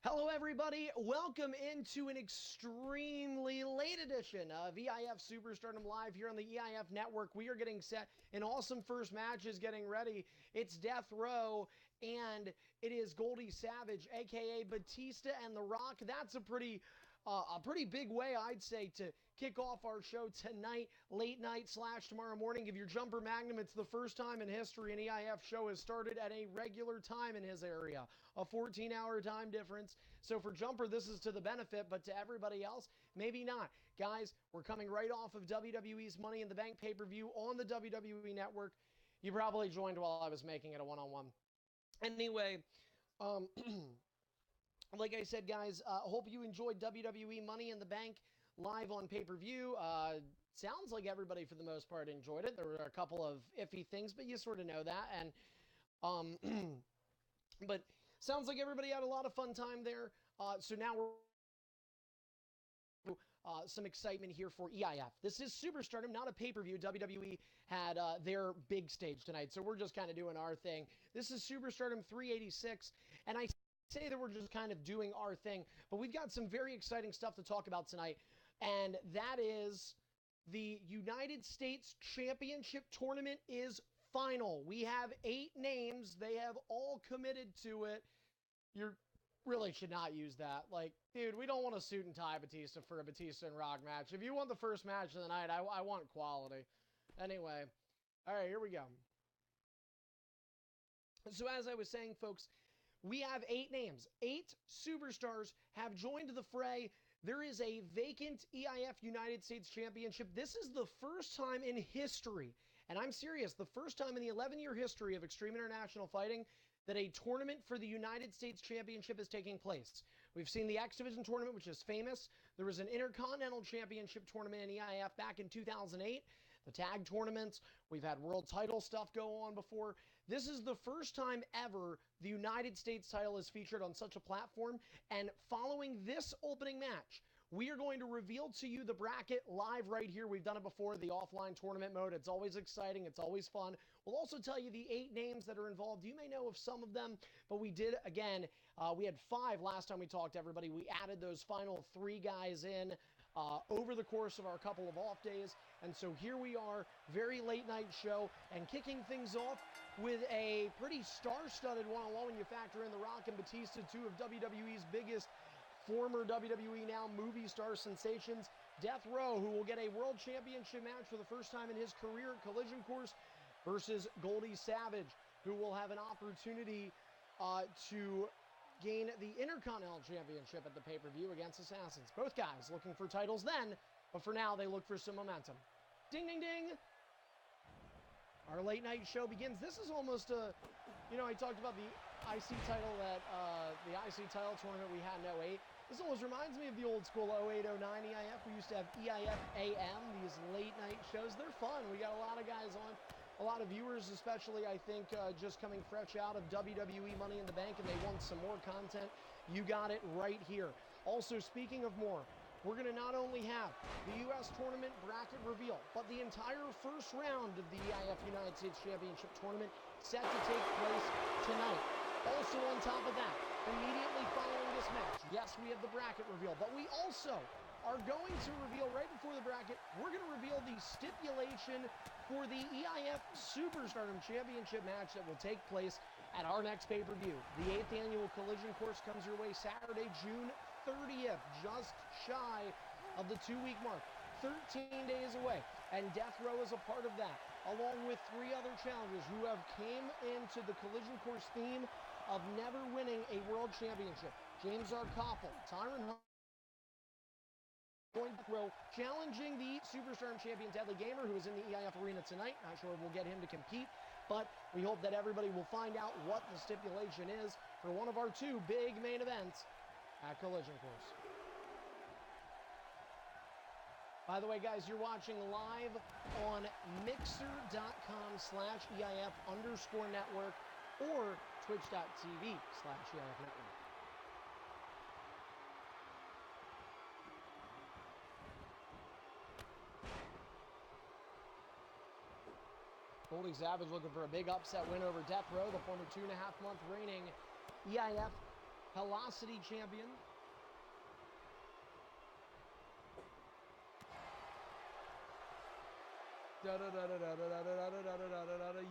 Hello, everybody. Welcome into an extremely late edition of EIF Superstardom Live here on the EIF Network. We are getting set. An awesome first match is getting ready. It's Death Row, and it is Goldie Savage, aka Batista and The Rock. That's a pretty big way, I'd say, to kick off our show tonight, late night / tomorrow morning. If you're Jumper Magnum, it's the first time in history an EIF show has started at a regular time in his area, a 14-hour time difference. So for Jumper, this is to the benefit, but to everybody else, maybe not. Guys, we're coming right off of WWE's Money in the Bank pay-per-view on the WWE Network. You probably joined while I was making it a one-on-one. Anyway, like I said, guys, hope you enjoyed WWE Money in the Bank live on pay-per-view. Sounds like everybody, for the most part, enjoyed it. There were a couple of iffy things, but you sort of know that. And but sounds like everybody had a lot of fun time there. So now we're some excitement here for EIF. This is Superstardom, not a pay-per-view. WWE had their big stage tonight, so we're just kind of doing our thing. This is Superstardom 386, and I say that we're just kind of doing our thing, but we've got some very exciting stuff to talk about tonight, and that is the United States Championship Tournament is final. We have 8 names. They have all committed to it. You really should not use that. Like, dude, we don't want a suit and tie Batista for a Batista and Rock match. If you want the first match of the night, I want quality. Anyway, all right, here we go. So as I was saying, folks, we have 8 names. 8 superstars have joined the fray. There is a vacant EIF United States Championship. This is the first time in history, and I'm serious, the first time in the 11-year history of Extreme International Fighting that a tournament for the United States Championship is taking place. We've seen the X Division tournament, which is famous. There was an Intercontinental Championship tournament in EIF back in 2008. The tag tournaments, we've had world title stuff go on before. This is the first time ever the United States title is featured on such a platform. And following this opening match, we are going to reveal to you the bracket live right here. We've done it before, the offline tournament mode. It's always exciting. It's always fun. We'll also tell you the 8 names that are involved. You may know of some of them, but we did, again, we had 5 last time we talked to everybody. We added those final 3 guys in over the course of our couple of off days. And so here we are, very late night show, and kicking things off with a pretty star-studded one-on-one when you factor in The Rock and Batista, 2 of WWE's biggest former WWE now movie star sensations. Death Row, who will get a world championship match for the first time in his career at Collision Course, versus Goldie Savage, who will have an opportunity to gain the Intercontinental Championship at the pay-per-view against Assassins. Both guys looking for titles then, but for now they look for some momentum. Ding, ding, ding! Our late night show begins. This is almost a, I talked about the IC title the IC title tournament we had in 08. This almost reminds me of the old school 08-09 EIF. We used to have EIF AM, these late night shows. They're fun. We got a lot of guys on, a lot of viewers, especially, I think, just coming fresh out of WWE Money in the Bank, and they want some more content. You got it right here. Also, speaking of more, we're going to not only have the U.S. Tournament bracket reveal, but the entire first round of the EIF United States Championship Tournament set to take place tonight. Also on top of that, immediately following this match, yes, we have the bracket reveal, but we also are going to reveal, right before the bracket, we're going to reveal the stipulation for the EIF Superstardom Championship match that will take place at our next pay-per-view. The 8th annual Collision Course comes your way Saturday, June 30th, just shy of the 2-week mark. 13 days away, and Death Row is a part of that, along with 3 other challengers who have came into the Collision Course theme of never winning a world championship. James R. Koppel, Tyron going to throw, challenging the Superstardom champion Deadly Gamer, who is in the EIF arena tonight. Not sure we'll get him to compete, but we hope that everybody will find out what the stipulation is for one of our 2 big main events at Collision Course. By the way, guys, you're watching live on mixer.com/EIF_network or twitch.tv/EIF network. Goldie Savage looking for a big upset win over Death Row, the former 2.5-month reigning EIF Velocity champion.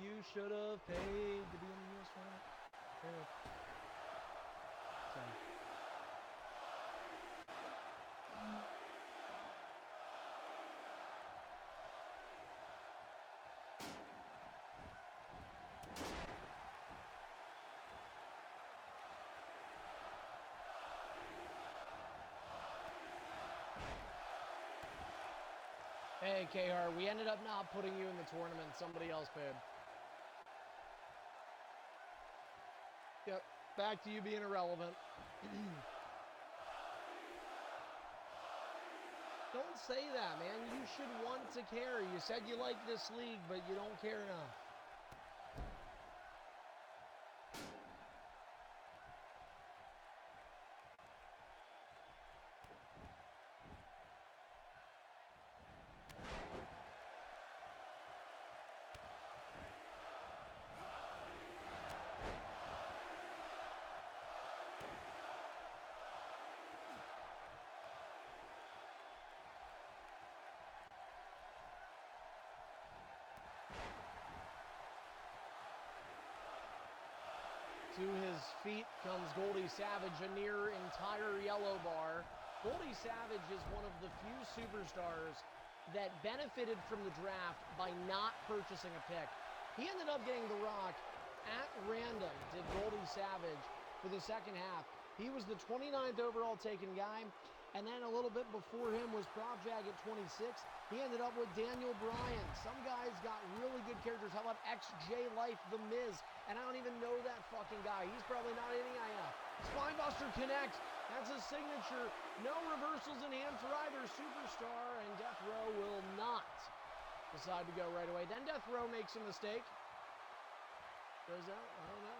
You should have paid to be in the US tournament. Sorry. Hey, KR, we ended up not putting you in the tournament. Somebody else paid. Yep, back to you being irrelevant. Don't say that, man. You should want to care. You said you like this league, but you don't care enough. To his feet comes Goldie Savage, a near entire yellow bar. Goldie Savage is one of the few superstars that benefited from the draft by not purchasing a pick. He ended up getting The Rock at random, did Goldie Savage, for the second half. He was the 29th overall taken guy, and then a little bit before him was Prop Jag at 26. He ended up with Daniel Bryan. Some guys got really good characters. How about XJ Life, The Miz? And I don't even know that fucking guy. He's probably not in EIF. Spinebuster connects. That's his signature. No reversals in hand for either superstar, and Death Row will not decide to go right away. Then Death Row makes a mistake. Goes out? I don't know.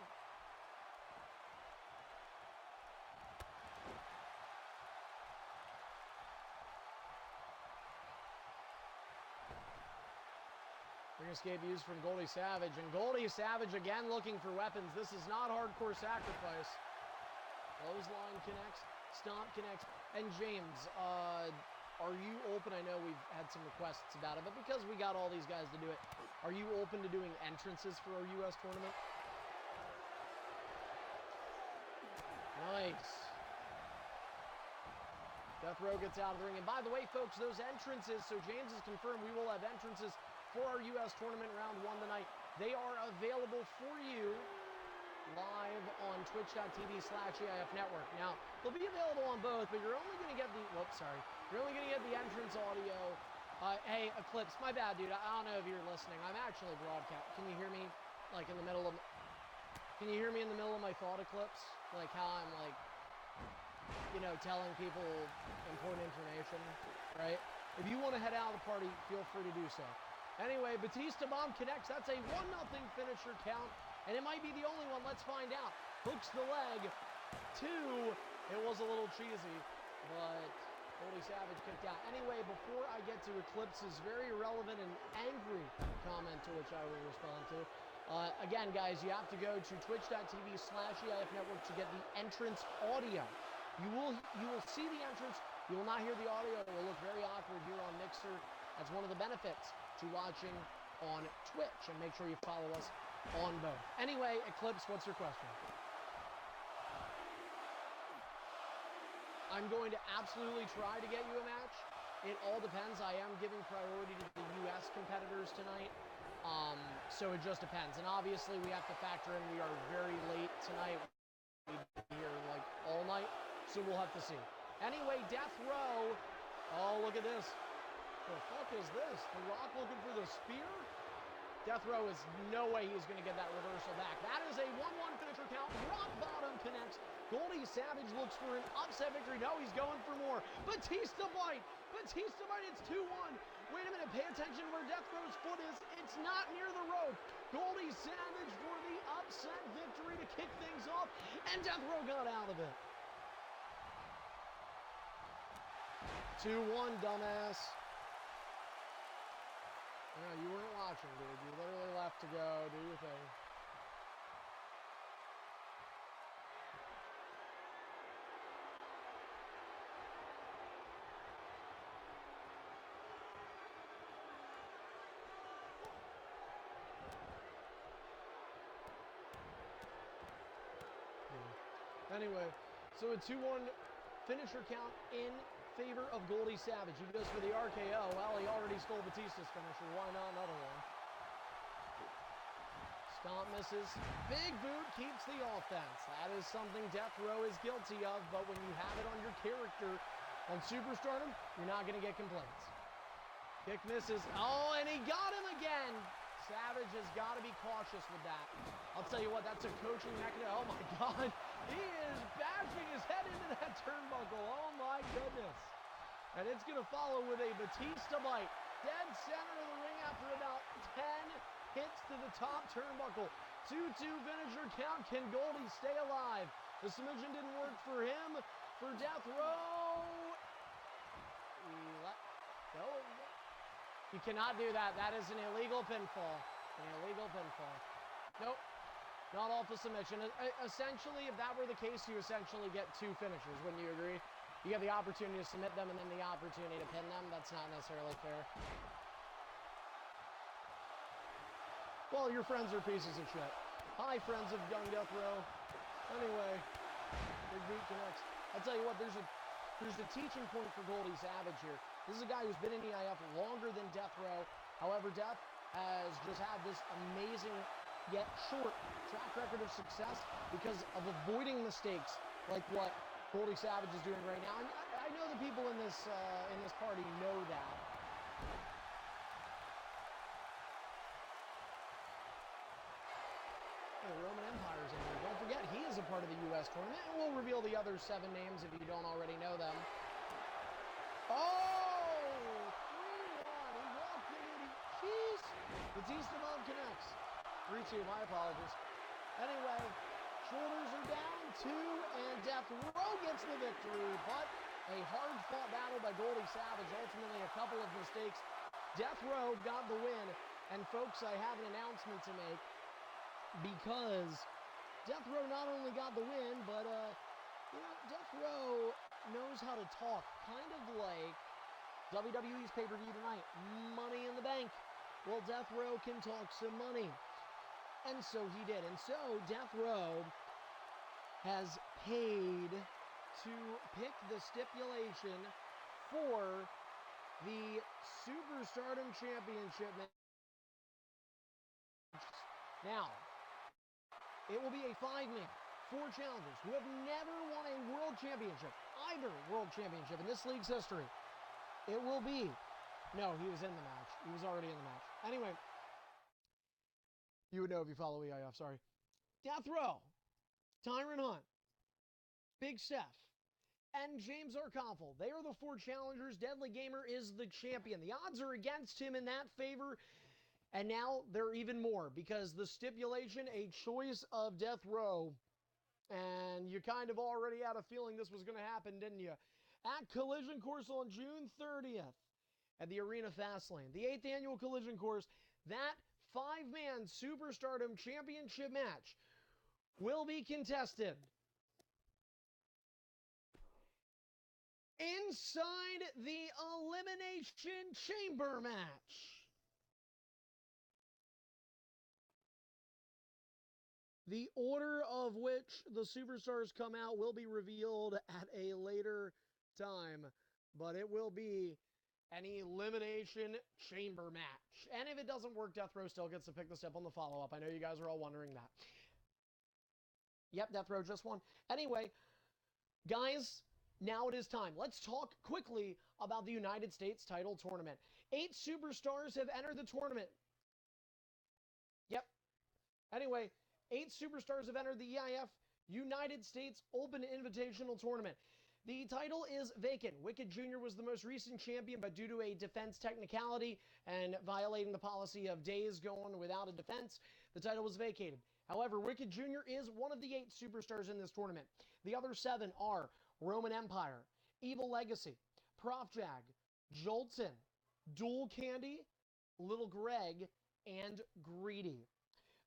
Ring escape used from Goldie Savage, and Goldie Savage again looking for weapons. This is not hardcore sacrifice. Clothesline connects, stomp connects, and James, are you open? I know we've had some requests about it, but because we got all these guys to do it, are you open to doing entrances for our US tournament? Nice. Death Row gets out of the ring, and by the way, folks, those entrances, so James has confirmed we will have entrances for our US tournament round 1 tonight. They are available for you live on twitch.tv/EIF Network. Now, they'll be available on both, but you're only going to get the, you're only going to get the entrance audio. Hey, Eclipse, my bad, dude. I don't know if you're listening. I'm actually broadcast. Can you hear me, like, in the middle of, can you hear me in the middle of my thought, Eclipse? Like, how I'm, like, you know, telling people important information, right? If you want to head out of the party, feel free to do so. Anyway, Batista Bomb connects. That's a 1-0 finisher count, and it might be the only one. Let's find out. Hooks the leg. 2. It was a little cheesy, but Goldie Savage kicked out. Anyway, before I get to Eclipse's very relevant and angry comment, to which I will respond to, again, guys, you have to go to twitch.tv/EIF Network to get the entrance audio. You will see the entrance. You will not hear the audio. It will look very awkward here on Mixer. That's one of the benefits to watching on Twitch, and make sure you follow us on both. Anyway, Eclipse, what's your question? I'm going to absolutely try to get you a match. It all depends. I am giving priority to the US competitors tonight, so it just depends. And obviously, we have to factor in we are very late tonight. We'll be here like all night, so we'll have to see. Anyway, Death Row. Oh, look at this. The fuck is this? The Rock looking for the spear? Death Row is no way he's going to get that reversal back. That is a 1-1 finisher count. Rock bottom connects. Goldie Savage looks for an upset victory. No, he's going for more. Batista bite. Batista bite. It's 2-1. Wait a minute. Pay attention where Death Row's foot is. It's not near the rope. Goldie Savage for the upset victory to kick things off. And Death Row got out of it. 2-1, dumbass. Yeah, you weren't watching, dude. You literally left to go do your thing. Anyway, so a 2-1 finisher count in favor of Goldie Savage. He goes for the RKO. Well, he already stole Batista's finisher. Why not another one? Stomp misses. Big boot keeps the offense. That is something Death Row is guilty of, but when you have it on your character on Superstardom, you're not going to get complaints. Kick misses. Oh, and he got him again. Savage has got to be cautious with that. I'll tell you what, that's a coaching mechanism. Oh, my God. He is bashing his head into that turnbuckle. Oh, my goodness. And it's going to follow with a Batista bite. Dead center of the ring after about 10 hits to the top turnbuckle. 2-2 finisher count. Can Goldie stay alive? The submission didn't work for him. For Death Row. He let go. You cannot do that. That is an illegal pinfall. An illegal pinfall. Nope. Not off the submission. Essentially, if that were the case, you essentially get 2 finishers. Wouldn't you agree? You get the opportunity to submit them and then the opportunity to pin them. That's not necessarily fair. Well, your friends are pieces of shit. Hi, friends of Young Death Row. Anyway, Big Boot connects. I'll tell you what, there's a teaching point for Goldie Savage here. This is a guy who's been in EIF longer than Death Row. However, Death has just had this amazing yet short track record of success because of avoiding mistakes like what Goldie Savage is doing right now. And I know the people in this party know that. The Roman Empire's in here. Don't forget, he is a part of the U.S. tournament, and we'll reveal the other 7 names if you don't already know them. Oh! 3-1. He walked into the... Jeez! Batista Bomb connects. 3-2. My apologies. Anyway, shoulders are down. 2, and Death Row gets the victory, but a hard-fought battle by Goldie Savage. Ultimately, a couple of mistakes. Death Row got the win, and folks, I have an announcement to make. Because Death Row not only got the win, but, Death Row knows how to talk. Kind of like WWE's pay-per-view tonight, Money in the Bank. Well, Death Row can talk some money. And so he did. And so Death Row has paid to pick the stipulation for the Superstardom Championship match. Now, it will be a 5-man, 4 challengers who have never won a world championship, either world championship in this league's history. It will be, no, he was in the match. He was already in the match. Anyway, you would know if you follow EIF, sorry. Death Row, Tyron Hunt, Big Seth, and James Arkoffel. They are the 4 challengers. Deadly Gamer is the champion. The odds are against him in that favor. And now they're even more because the stipulation, a choice of Death Row. And you kind of already had a feeling this was going to happen, didn't you? At Collision Course on June 30th at the Arena Fastlane, the 8th annual Collision Course, that 5-man Superstardom Championship match will be contested inside the Elimination Chamber match. The order of which the Superstars come out will be revealed at a later time, but it will be an Elimination Chamber match. And if it doesn't work, Death Row still gets to pick the step on the follow-up. I know you guys are all wondering that. Yep, Death Row just won. Anyway, guys, now it is time. Let's talk quickly about the United States title tournament. 8 Superstars have entered the tournament. Yep. Anyway, 8 Superstars have entered the EIF United States Open Invitational Tournament. The title is vacant. Wicked Jr. was the most recent champion, but due to a defense technicality and violating the policy of days going without a defense, the title was vacated. However, Wicked Jr. is one of the 8 Superstars in this tournament. The other 7 are Roman Empire, Evil Legacy, Prof Jag, Jolton, Dual Candy, Little Greg, and Greedy.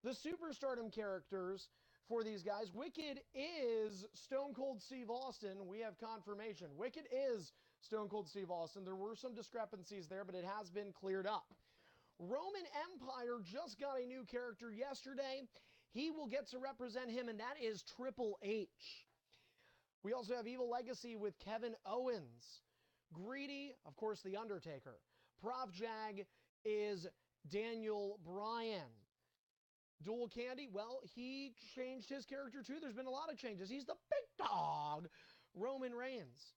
The Superstardom characters for these guys, Wicked is Stone Cold Steve Austin. We have confirmation. Wicked is Stone Cold Steve Austin. There were some discrepancies there, but it has been cleared up. Roman Empire just got a new character yesterday. He will get to represent him, and that is Triple H. We also have Evil Legacy with Kevin Owens. Greedy, of course, The Undertaker. Prof Jag is Daniel Bryan. Dual Candy, well, he changed his character too. There's been a lot of changes. He's the big dog, Roman Reigns.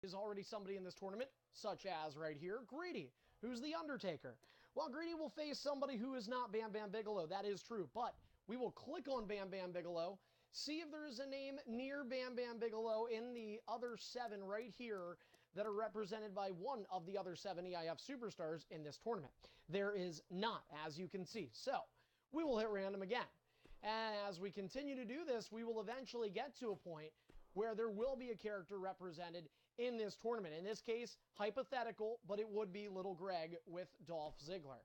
Is already somebody in this tournament, such as right here, Greedy, who's the Undertaker. Well, Greedy will face somebody who is not Bam Bam Bigelow. That is true, but we will click on Bam Bam Bigelow, see if there is a name near Bam Bam Bigelow in the other 7 right here that are represented by one of the other 7 EIF superstars in this tournament. There is not, as you can see. So we will hit random again. And as we continue to do this, we will eventually get to a point where there will be a character represented in this tournament. In this case, hypothetical, but it would be Little Greg with Dolph Ziggler.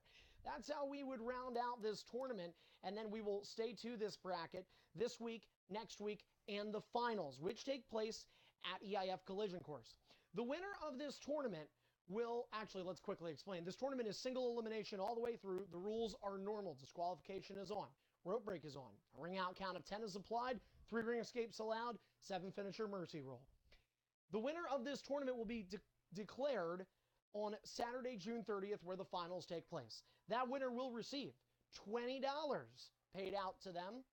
That's how we would round out this tournament, and then we will stay to this bracket this week, next week, and the finals, which take place at EIF Collision Course. The winner of this tournament will, actually, let's quickly explain. This tournament is single elimination all the way through. The rules are normal. Disqualification is on. Rope break is on. A ring out count of 10 is applied. 3 ring escapes allowed. 7 finisher mercy roll. The winner of this tournament will be declared on Saturday, June 30th, where the finals take place. That winner will receive $20 paid out to them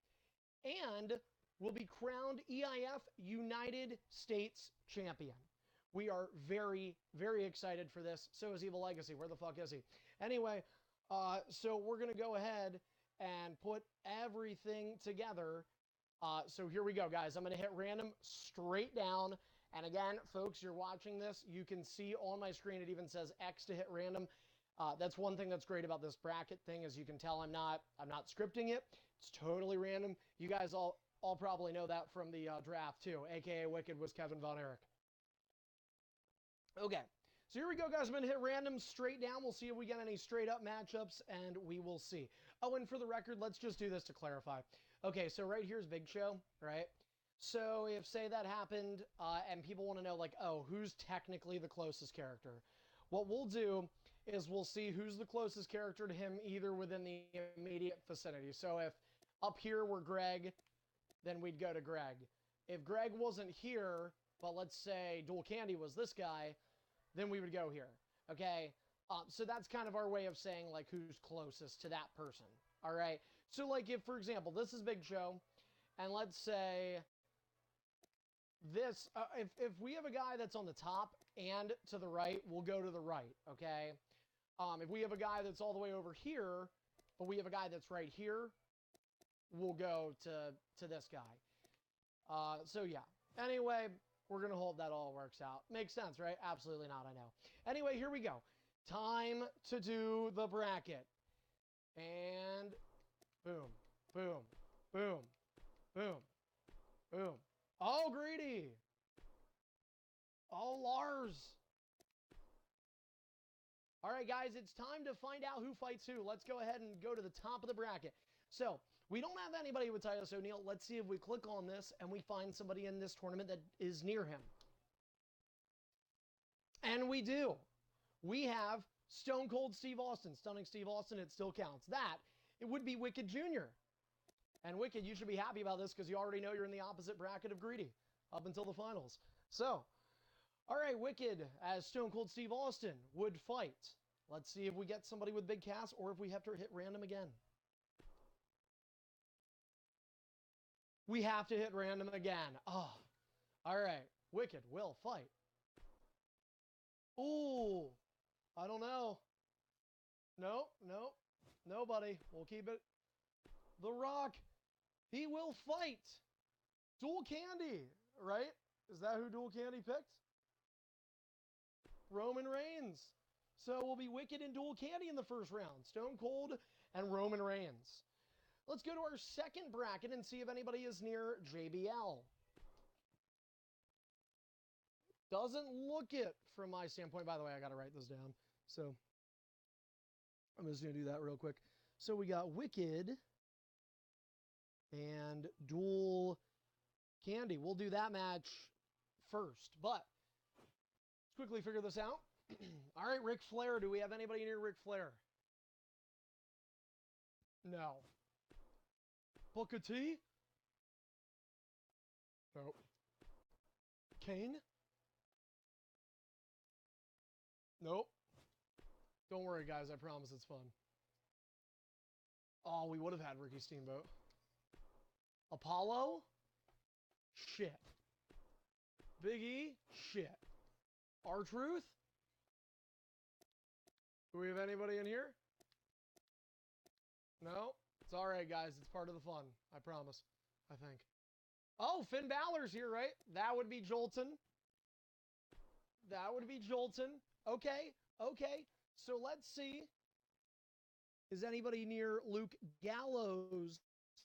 and will be crowned EIF United States Champion. We are very, very excited for this. So is Evil Legacy. Where the fuck is he? Anyway, so we're going to go ahead and put everything together. So here we go, guys. I'm going to hit random straight down. And again, folks, you're watching this. You can see on my screen, it even says X to hit random. That's one thing that's great about this bracket thing, as you can tell, I'm not scripting it. It's totally random. You guys all probably know that from the draft too. AKA Wicked was Kevin Von Erich. Okay, so here we go, guys. I'm going to hit random straight down. We'll see if we get any straight up matchups, and we will see. Oh, and for the record, let's just do this to clarify. Okay, so right here's Big Show, right? So if, say, that happened, and people want to know, like, oh, who's technically the closest character? What we'll do is we'll see who's the closest character to him, either within the immediate vicinity. So if up here were Greg, then we'd go to Greg. If Greg wasn't here, but let's say Dual Candy was this guy, then we would go here, okay? So that's kind of our way of saying, like, who's closest to that person, all right? So, like, if, for example, this is Big Show, and let's say this, if we have a guy that's on the top and to the right, we'll go to the right, okay? If we have a guy that's all the way over here, but we have a guy that's right here, we'll go to this guy. So, yeah. Anyway, we're going to hope that all works out. Makes sense, right? Absolutely not, I know. Anyway, here we go. Time to do the bracket. And boom, boom, boom, boom, boom. Oh, Greedy. Oh, Lars. All right, guys, it's time to find out who fights who. Let's go ahead and go to the top of the bracket. So, we don't have anybody with Titus O'Neil. Let's see if we click on this and we find somebody in this tournament that is near him. And we do. We have Stone Cold Steve Austin. Stunning Steve Austin, it still counts. That, it would be Wicked Jr. And Wicked, you should be happy about this because you already know you're in the opposite bracket of Greedy up until the finals. So, all right, Wicked, as Stone Cold Steve Austin, would fight. Let's see if we get somebody with Big Cass or if we have to hit random again. We have to hit random again. Oh, all right. Wicked will fight. Ooh, I don't know. No, nobody. We'll keep it. The Rock, he will fight. Dual Candy, right? Is that who Dual Candy picked? Roman Reigns. So we'll be Wicked and Dual Candy in the first round. Stone Cold and Roman Reigns. Let's go to our second bracket and see if anybody is near JBL. Doesn't look it from my standpoint. By the way, I got to write this down. So I'm just going to do that real quick. So we got Wicked and Dual Candy. We'll do that match first. But let's quickly figure this out. All right, Ric Flair. Do we have anybody near Ric Flair? No. Booker T? Nope. Kane? Nope. Don't worry, guys. I promise it's fun. Oh, we would have had Ricky Steamboat. Apollo? Shit. Big E? Shit. R-Truth? Do we have anybody in here? No? It's all right, guys. It's part of the fun. I promise. I think. Oh, Finn Balor's here, right? That would be Jolton. That would be Jolton. Okay. Okay. So let's see. Is anybody near Luke Gallows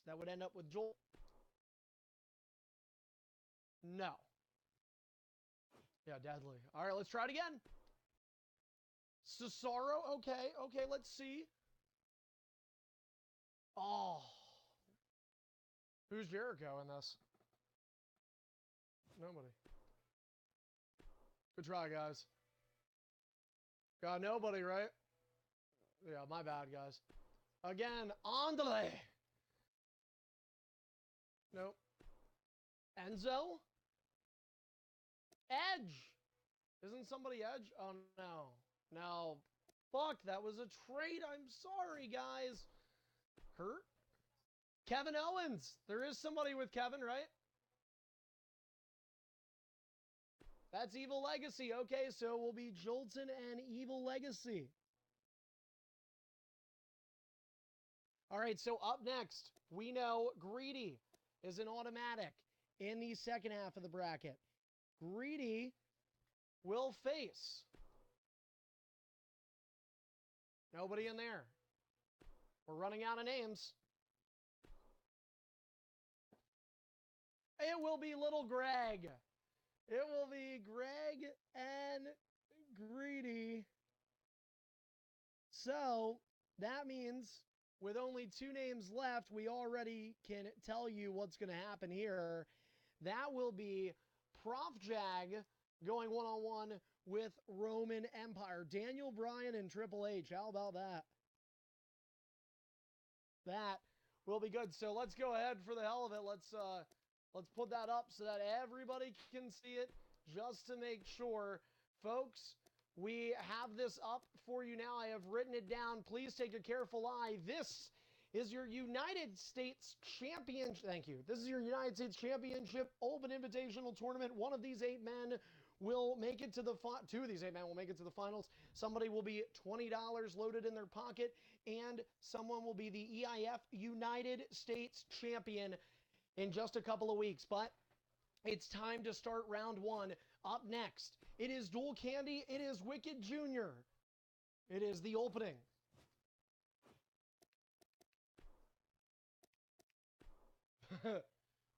that would end up with Joel? No. Yeah, deadly. All right, let's try it again. Cesaro. Okay. Okay, let's see. Oh. Who's Jericho in this? Nobody. Good try, guys. Got nobody, right? Yeah, my bad, guys. Again, Andre. Nope. Enzo? Edge. Isn't somebody Edge? Oh, no. No. Fuck, that was a trade. I'm sorry, guys. Hurt? Kevin Owens. There is somebody with Kevin, right? That's Evil Legacy. Okay, so we'll be Jolton and Evil Legacy. All right, so up next, we know Greedy is an automatic in the second half of the bracket. Greedy will face nobody in there. We're running out of names. It will be Little Greg. It will be Greg and Greedy. So that means with only two names left, we already can tell you what's going to happen here. That will be Prof Jag going one-on-one with Roman Empire. Daniel Bryan and Triple H. How about that? That will be good. So let's go ahead for the hell of it. Let's put that up so that everybody can see it just to make sure. Folks, we have this up for you now. I have written it down. Please take a careful eye. This is your United States Championship. Thank you. This is your United States Championship Open Invitational Tournament. One of these 8 men will make it to the two of these 8 men will make it to the finals. Somebody will be $20 loaded in their pocket, and someone will be the EIF United States Champion in just a couple of weeks. But it's time to start round 1. Up next, it is Dual Candy. It is Wicked Jr. It is the opening.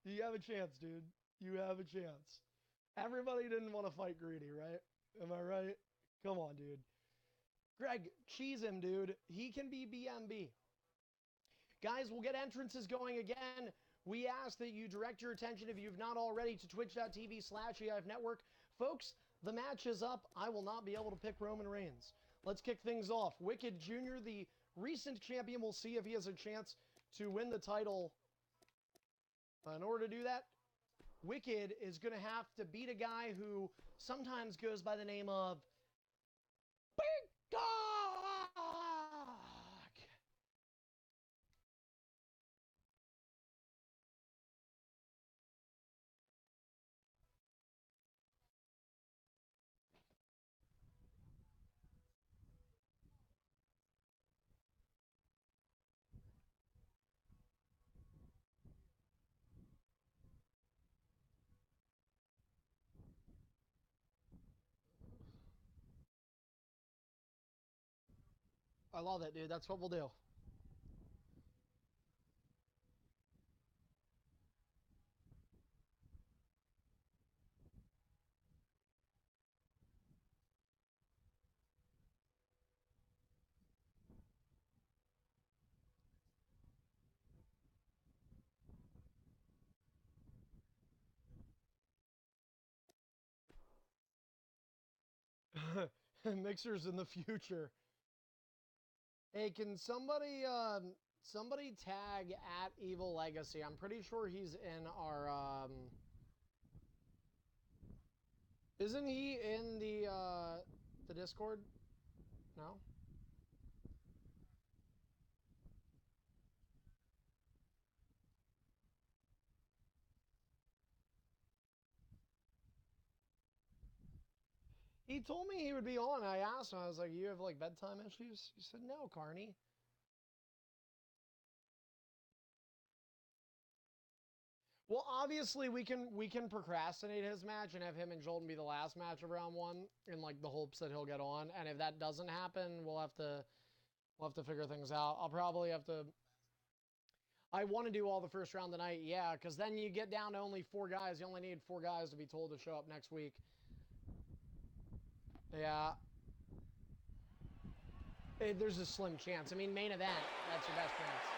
You have a chance, dude. You have a chance. Everybody didn't want to fight Greedy, right? Am I right? Come on, dude. Greg, cheese him, dude. He can be BMB. Guys, we'll get entrances going again. We ask that you direct your attention, if you've not already, to twitch.tv/EIF Network. Folks, the match is up. I will not be able to pick Roman Reigns. Let's kick things off. Wicked Jr., the recent champion. We'll see if he has a chance to win the title. In order to do that, Wicked is going to have to beat a guy who sometimes goes by the name of Big Dog. I love it, dude. That's what we'll do. Mixers in the future. Hey, can somebody tag at Evil Legacy? I'm pretty sure he's in our isn't he in the Discord? No? He told me he would be on. I asked him, I was like, you have like bedtime issues? He said, no, Carney. Well, obviously we can procrastinate his match and have him and Jolton be the last match of round one in like the hopes that he'll get on. And if that doesn't happen, we'll have to figure things out. I'll probably have to. I want to do all the first round tonight, yeah, because then you get down to only 4 guys. You only need 4 guys to be told to show up next week. Yeah. There's a slim chance. I mean, main event, that's your best chance.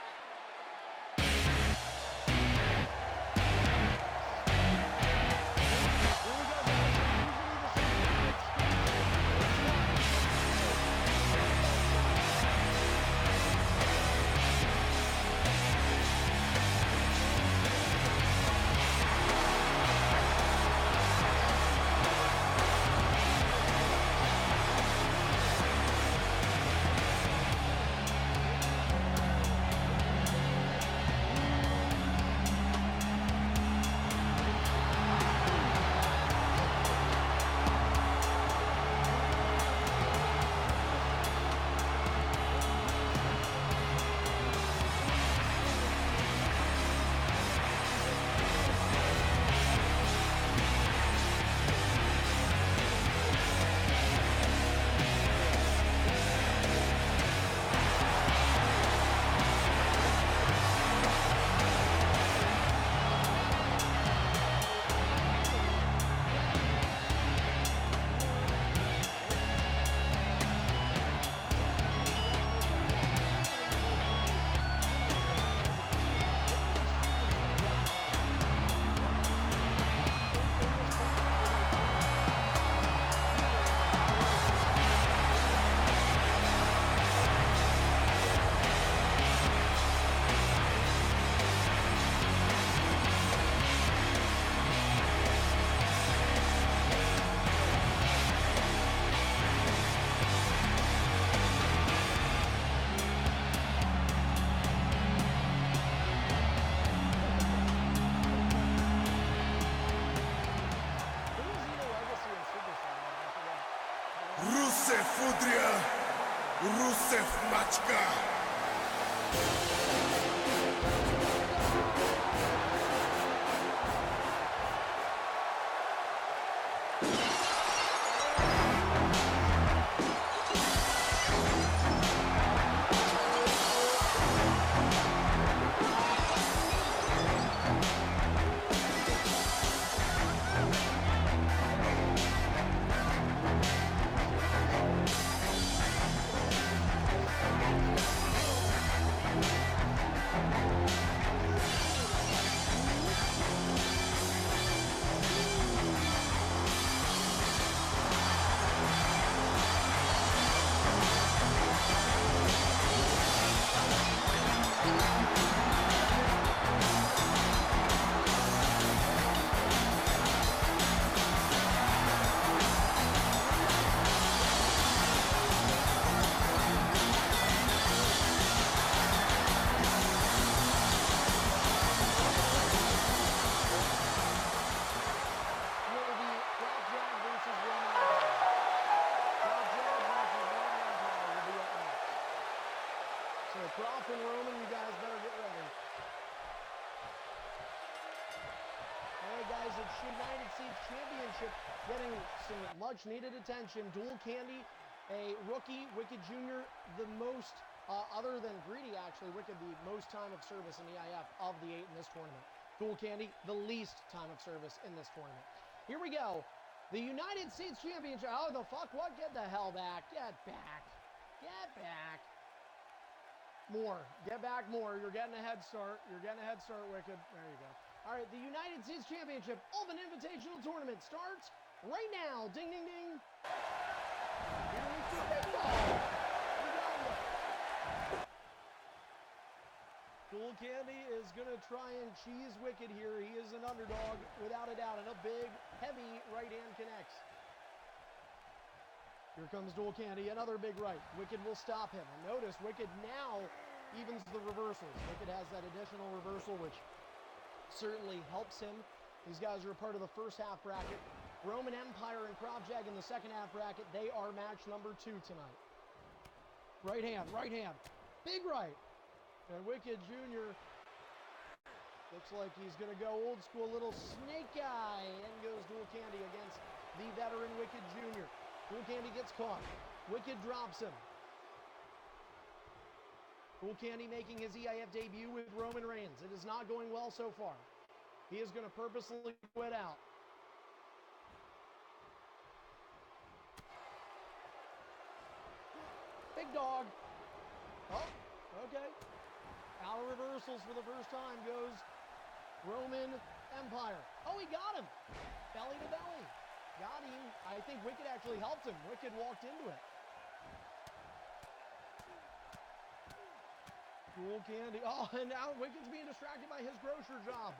Rusev Udria, Rusev Mačka. Croft and Roman, you guys better get ready. All right, guys, it's United States Championship getting some much-needed attention. Dual Candy a rookie, Wicked Jr., the most, other than Greedy actually, Wicked the most time of service in EIF of the 8 in this tournament. Dual Candy, the least time of service in this tournament. Here we go. The United States Championship. Oh, the fuck? What? Get the hell back. Get back. Get back. More. Get back more. You're getting a head start. You're getting a head start, Wicked. There you go. All right, the United States Championship Ultimate Invitational Tournament starts right now. Ding, ding, ding. Here we go. Dual Candy is going to try and cheese Wicked here. He is an underdog, without a doubt, and a big, heavy right hand connects. Here comes Dual Candy, another big right. Wicked will stop him. And notice, Wicked now evens the reversals. Wicked has that additional reversal, which certainly helps him. These guys are a part of the first half bracket. Roman Empire and Kravjag in the second half bracket. They are match number 2 tonight. Right hand, big right. And Wicked Jr. looks like he's going to go old school, little snake eye. And goes Dual Candy against the veteran Wicked Jr. Dual Candy gets caught. Wicked drops him. Dual Candy making his EIF debut with Roman Reigns. It is not going well so far. He is going to purposely quit out. Big dog. Oh, okay. Out of reversals for the first time goes Roman Empire. Oh, he got him. Belly to belly. Got him. I think Wicked actually helped him. Wicked walked into it. Dual Candy. Oh, and now Wicked's being distracted by his grocer job.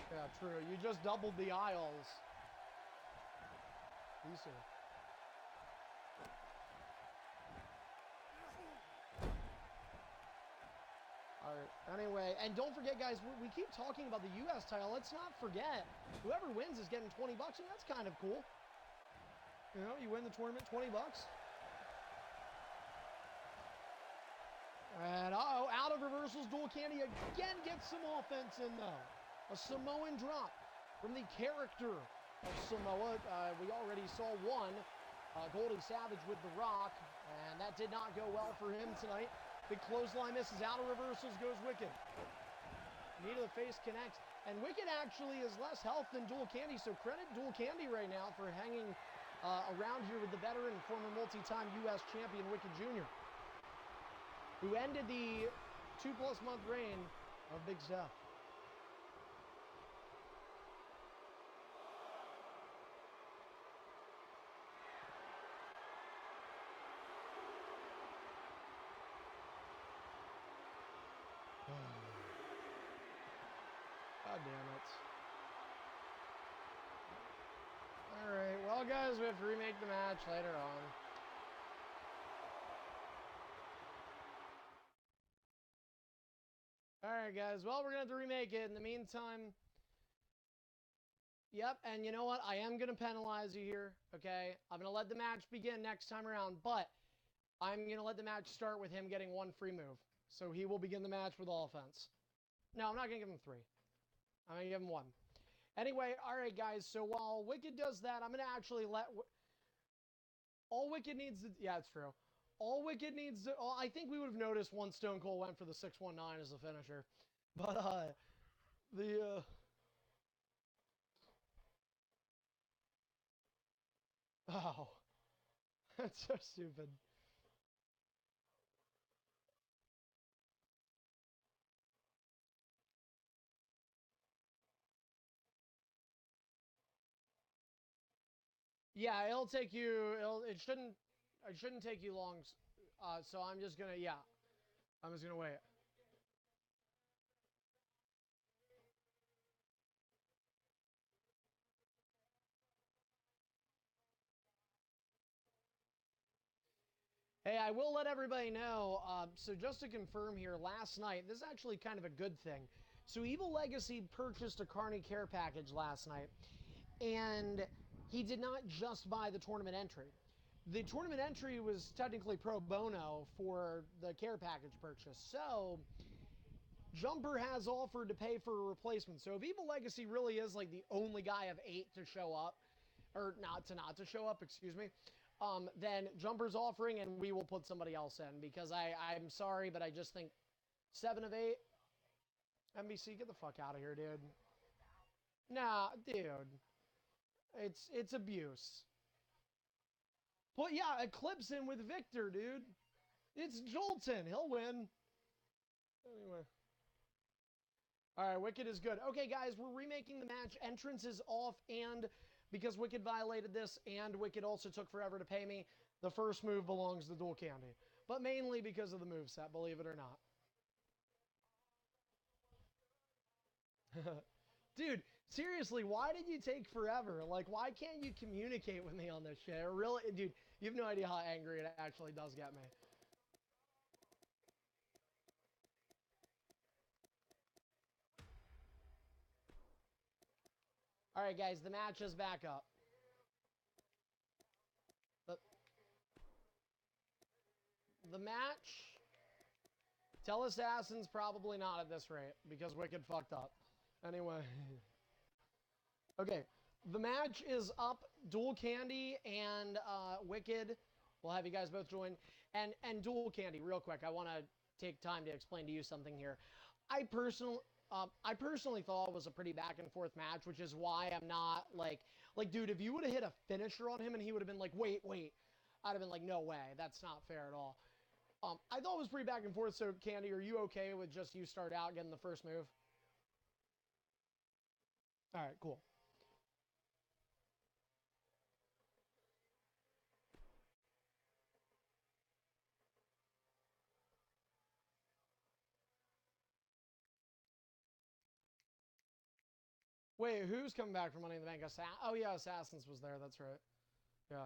Yeah, true. You just doubled the aisles. Easy. All right. Anyway, and don't forget, guys, we keep talking about the U.S. title. Let's not forget, whoever wins is getting $20, and that's kind of cool. You know, you win the tournament, $20. And uh-oh, out of reversals, Dual Candy again gets some offense in, though. A Samoan drop from the character of Samoa. We already saw one, Goldie Savage with The Rock, and that did not go well for him tonight. Big clothesline misses, out of reversals goes Wicked. Knee to the face connects, and Wicked actually is less health than Dual Candy, so credit Dual Candy right now for hanging around here with the veteran, former multi-time U.S. champion Wicked Jr., who ended the 2+ month reign of Big Steph. God damn it. Alright, well guys, we have to remake the match later on. Alright guys, well we're going to have to remake it. In the meantime, yep, and you know what? I am going to penalize you here, okay? I'm going to let the match begin next time around, but I'm going to let the match start with him getting 1 free move. So he will begin the match with offense. No, I'm not going to give him 3. I'm going to give him 1. Anyway, all right, guys. So while Wicked does that, I'm going to actually let... All Wicked needs to... Yeah, it's true. All Wicked needs to... Oh, I think we would have noticed once Stone Cold went for the 619 as the finisher. But, Oh. That's so stupid. Yeah, it'll take you. It shouldn't take you long. So I'm just gonna. Yeah, I'm just gonna wait. Hey, I will let everybody know. So just to confirm here, last night, this is actually kind of a good thing. So Evil Legacy purchased a Carney Care package last night, and he did not just buy the tournament entry. The tournament entry was technically pro bono for the care package purchase. So Jumper has offered to pay for a replacement. So if Evil Legacy really is like the only guy of 8 to show up, or not to show up, excuse me, then Jumper's offering and we will put somebody else in, because I'm sorry, but I just think 7 of 8, NBC, get the fuck out of here, dude. Nah, dude. It's abuse. But yeah, Eclipse in with Victor, dude. It's Jolton. He'll win. Anyway. Alright, Wicked is good. Okay, guys, we're remaking the match. Entrance is off, and because Wicked violated this, and Wicked also took forever to pay me, the first move belongs to Dual Candy. But mainly because of the moveset, believe it or not. Dude, seriously, why did you take forever? Like, why can't you communicate with me on this shit? Really, dude, you have no idea how angry it actually does get me. All right, guys, the match is back up. The match, tell Assassins probably not at this rate, because Wicked fucked up. Anyway. Okay, the match is up. Dual Candy and Wicked. We'll have you guys both join. And Dual Candy, real quick, I want to take time to explain to you something here. I personally thought it was a pretty back and forth match, which is why I'm not like, dude, if you would have hit a finisher on him and he would have been like, wait, I'd have been like, no way, that's not fair at all. I thought it was pretty back and forth, so Candy, are you okay with just you start out getting the first move? All right, cool. Wait, who's coming back from Money in the Bank? Oh, yeah, Assassins was there. That's right. Yeah.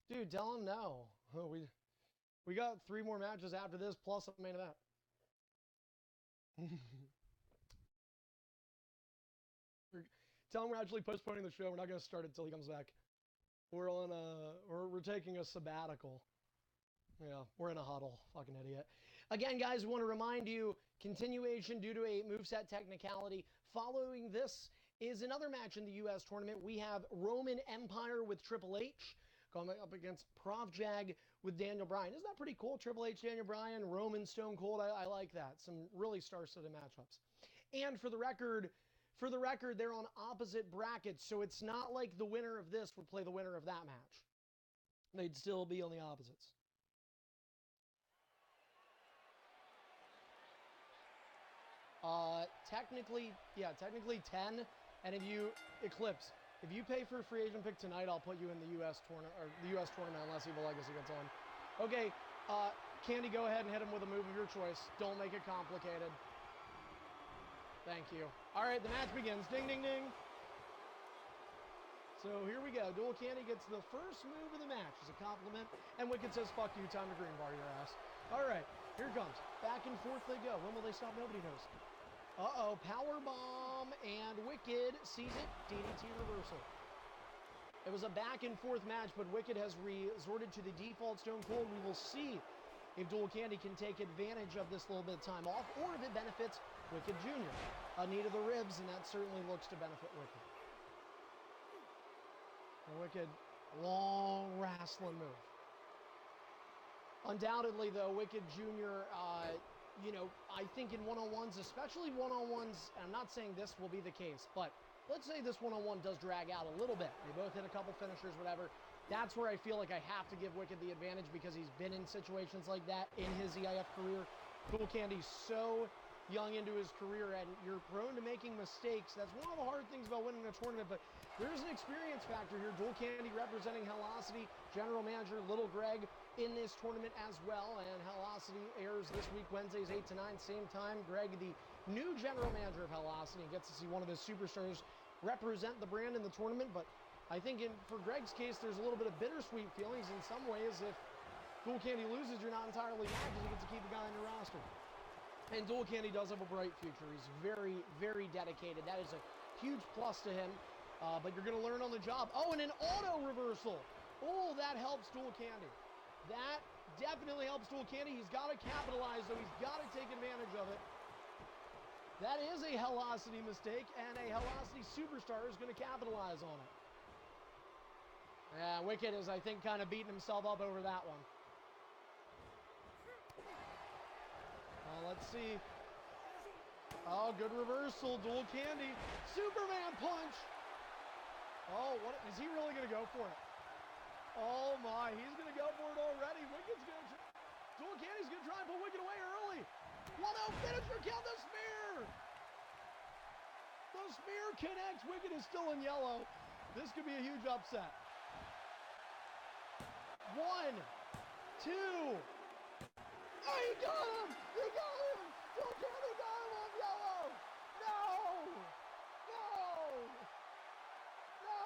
Dude, tell him no. We got 3 more matches after this, plus a main event. Tell him we're actually postponing the show. We're not going to start it until he comes back. We're taking a sabbatical. Yeah, we're in a huddle. Fucking idiot. Again, guys, we want to remind you, continuation due to a moveset technicality. Following this is another match in the U.S. tournament. We have Roman Empire with Triple H going up against Prof Jag with Daniel Bryan. Isn't that pretty cool? Triple H, Daniel Bryan, Roman, Stone Cold. I like that. Some really star-studded matchups. And for the record, they're on opposite brackets, so it's not like the winner of this would play the winner of that match. They'd still be on the opposites. Technically 10, and if you Eclipse, if you pay for a free agent pick tonight, I'll put you in the U.S. tournament, unless Evil Legacy gets on. Okay, Candy, go ahead and hit him with a move of your choice. Don't make it complicated. Thank you. All right, the match begins. Ding, ding, ding. So here we go. Dual Candy gets the first move of the match as a compliment, and Wicked says, fuck you, time to green bar your ass. All right, here comes. Back and forth they go. When will they stop? Nobody knows. Uh-oh, power bomb, and Wicked sees it. DDT reversal. It was a back and forth match, but Wicked has resorted to the default Stone Cold. We will see if Dual Candy can take advantage of this little bit of time off, or if it benefits Wicked Jr. A knee to the ribs, and that certainly looks to benefit Wicked. The Wicked, long wrestling move. Undoubtedly, though, Wicked Jr., I think in one-on-ones, especially one-on-ones, and I'm not saying this will be the case, but let's say this one-on-one does drag out a little bit. They both hit a couple finishers, whatever. That's where I feel like I have to give Wicked the advantage, because he's been in situations like that in his EIF career. Dual Candy's so young into his career, and you're prone to making mistakes. That's one of the hard things about winning a tournament, but there's an experience factor here. Dual Candy representing Hellocity, General Manager Little Greg in this tournament as well, and Hellocity airs this week, Wednesdays 8 to 9, same time. Greg, the new General Manager of Hellocity, gets to see one of his superstars represent the brand in the tournament, but I think for Greg's case, there's a little bit of bittersweet feelings in some ways. If Dual Candy loses, you're not entirely mad because you get to keep the guy on your roster. And Dual Candy does have a bright future. He's very, very dedicated. That is a huge plus to him. But you're going to learn on the job. Oh, and an auto reversal. Oh, that helps Dual Candy. That definitely helps Dual Candy. He's got to capitalize, though. He's got to take advantage of it. That is a Helosity mistake, and a Helosity Superstar is going to capitalize on it. Yeah, Wicked is, I think, kind of beating himself up over that one. Let's see. Oh, good reversal. Dual Candy. Superman punch. Oh, what is he really going to go for it? Oh, my. He's going to go for it already. Wicked's going to... Dual Candy's going to try and put Wicked away early. 1-0 finisher. Count the spear. The spear connects. Wicked is still in yellow. This could be a huge upset. 1, 2. Oh, he got him! He got him! Dual Candy got him on yellow! No! No! No!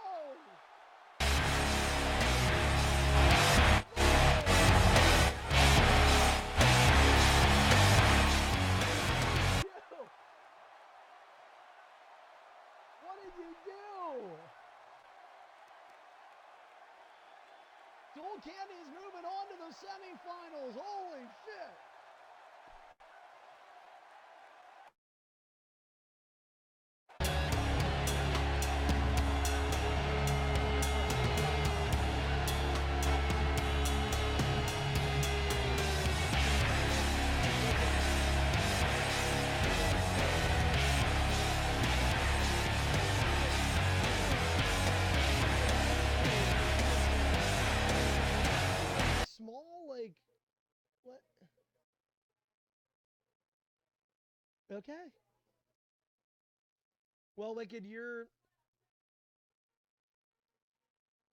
What did you do? Dual Candy is moving on to the semifinals. Holy shit! Small, like, what? Okay. Well, Wicked, you're...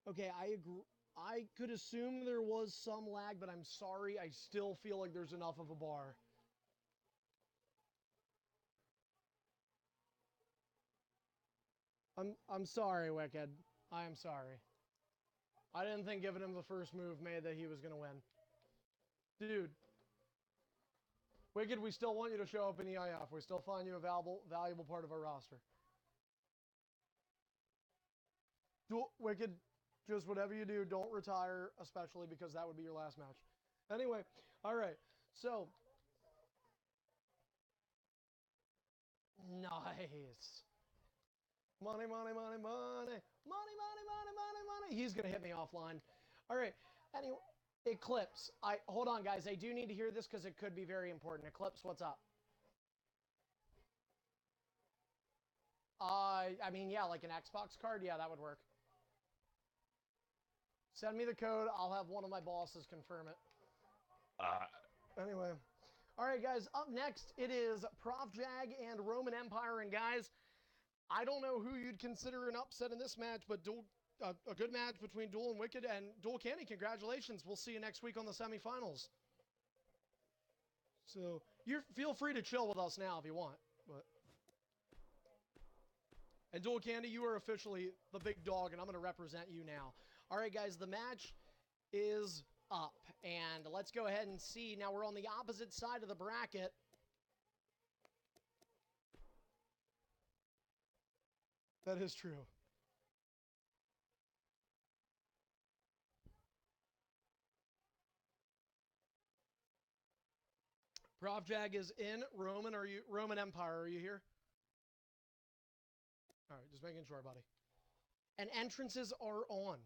Okay, I agree. I could assume there was some lag, but I'm sorry. I still feel like there's enough of a bar. I'm sorry, Wicked. I am sorry. I didn't think giving him the first move made that he was going to win. Dude. Wicked, we still want you to show up in EIF. We still find you a valuable part of our roster. Wicked, just whatever you do, don't retire, especially because that would be your last match. Anyway, all right. So. Nice. Money, money, money, money. Money, money, money, money, money. He's going to hit me offline. All right. Anyway, Eclipse. Hold on, guys. I do need to hear this because it could be very important. Eclipse, what's up? I mean, yeah, like an Xbox card. Yeah, that would work. Send me the code. I'll have one of my bosses confirm it. Anyway. All right, guys. Up next, it is Prof Jag and Roman Empire. And, guys, I don't know who you'd consider an upset in this match, but a good match between Dual and Wicked. And Dual Candy, congratulations. We'll see you next week on the semifinals. So you feel free to chill with us now if you want. And Dual Candy, you are officially the big dog, and I'm going to represent you now. All right, guys, the match is up. And let's go ahead and see. Now we're on the opposite side of the bracket. That is true. Prof Jag is in. Roman Empire, are you here? All right, just making sure, buddy. And entrances are on.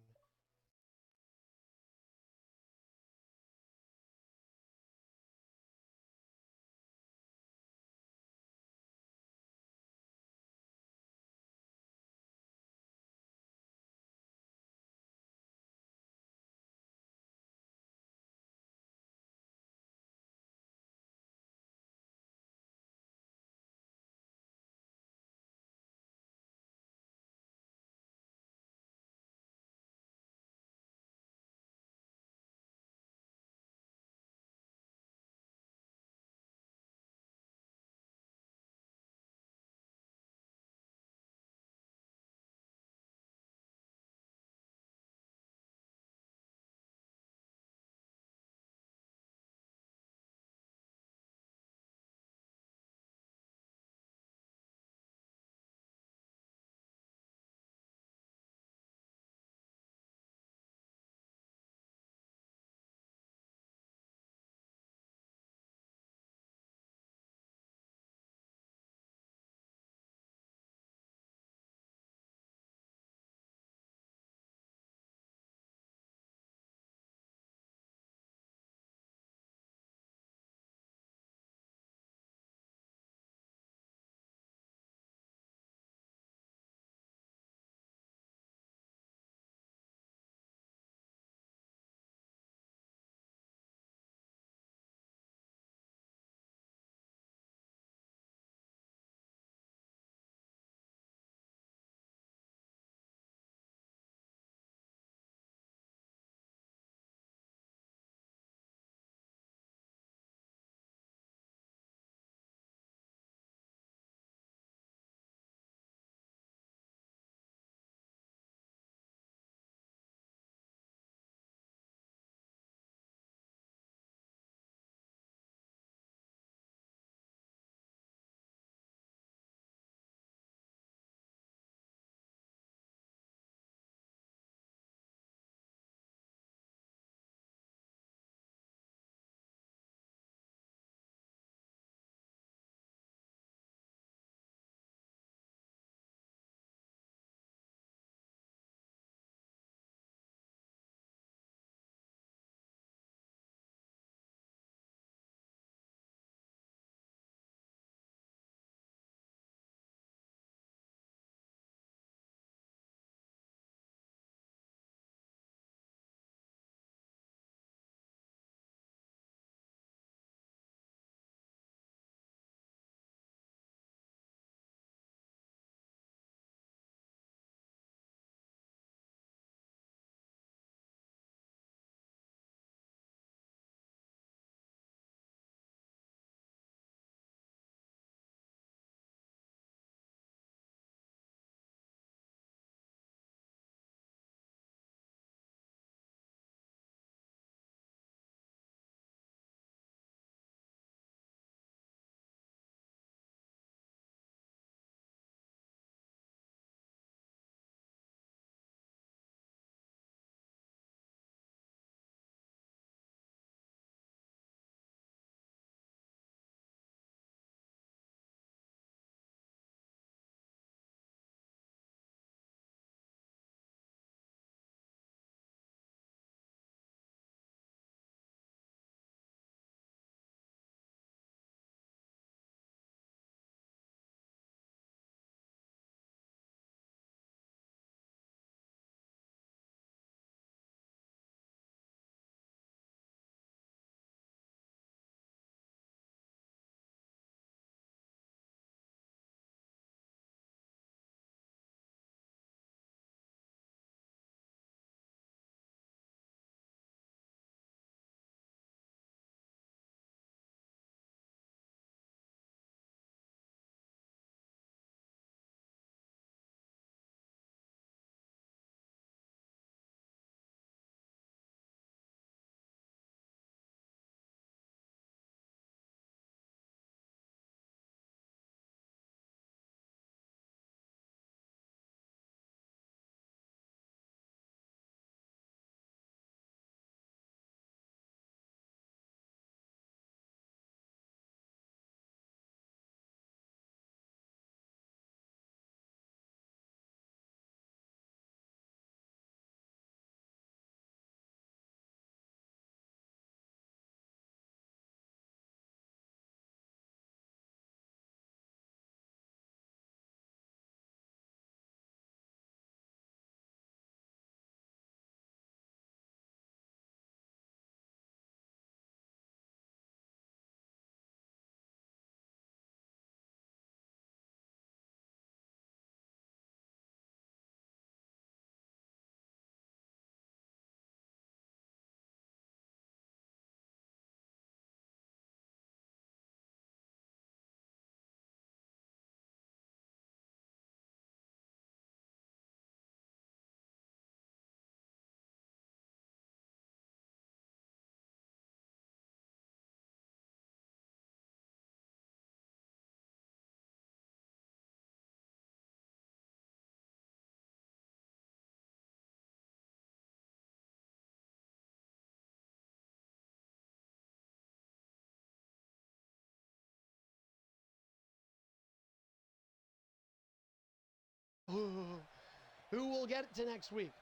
Who will get to next week?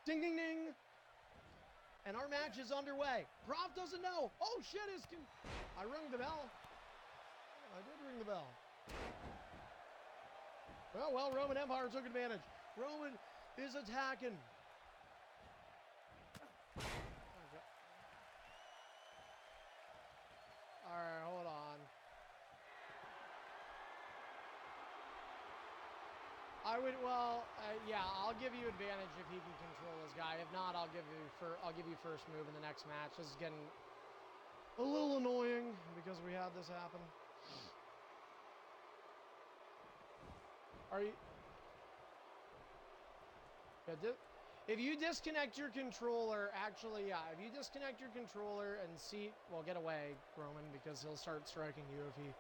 Ding, ding, ding. And our match is underway. Prof doesn't know. Oh, shit. I rung the bell. I did ring the bell. Oh, well, Roman Empire took advantage. Roman is attacking. All right, hold on. Yeah, I'll give you advantage if he can control his guy. If not, I'll give you first move in the next match. This is getting a little annoying because we had this happen. Are you? Yeah, if you disconnect your controller, actually, yeah, if you disconnect your controller and see, well, get away, Roman, because he'll start striking you if he.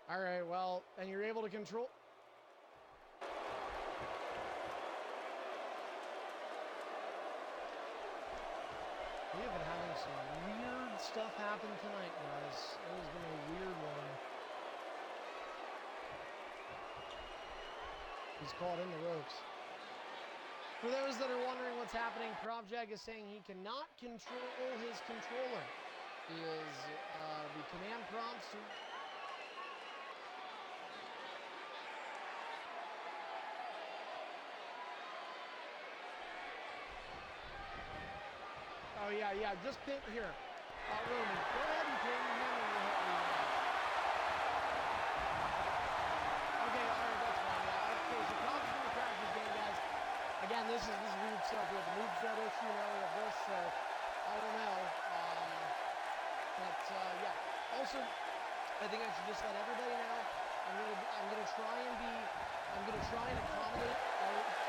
All right, well, and you're able to control. We have been having some weird stuff happen tonight, guys. It has been a weird one. He's caught in the ropes. For those that are wondering what's happening, Prof Jag is saying he cannot control his controller. He is the command prompts to. Oh, yeah, just pin here. Roman, go ahead and pin him and we'll hit you. Okay, all right, that's fine. Yeah, okay, so Prof's going to crash this game, guys. Again, this is weird stuff. We have the move set issue now. We have this, so I don't know. Yeah. Also, I think I should just let everybody know. I'm gonna try and accommodate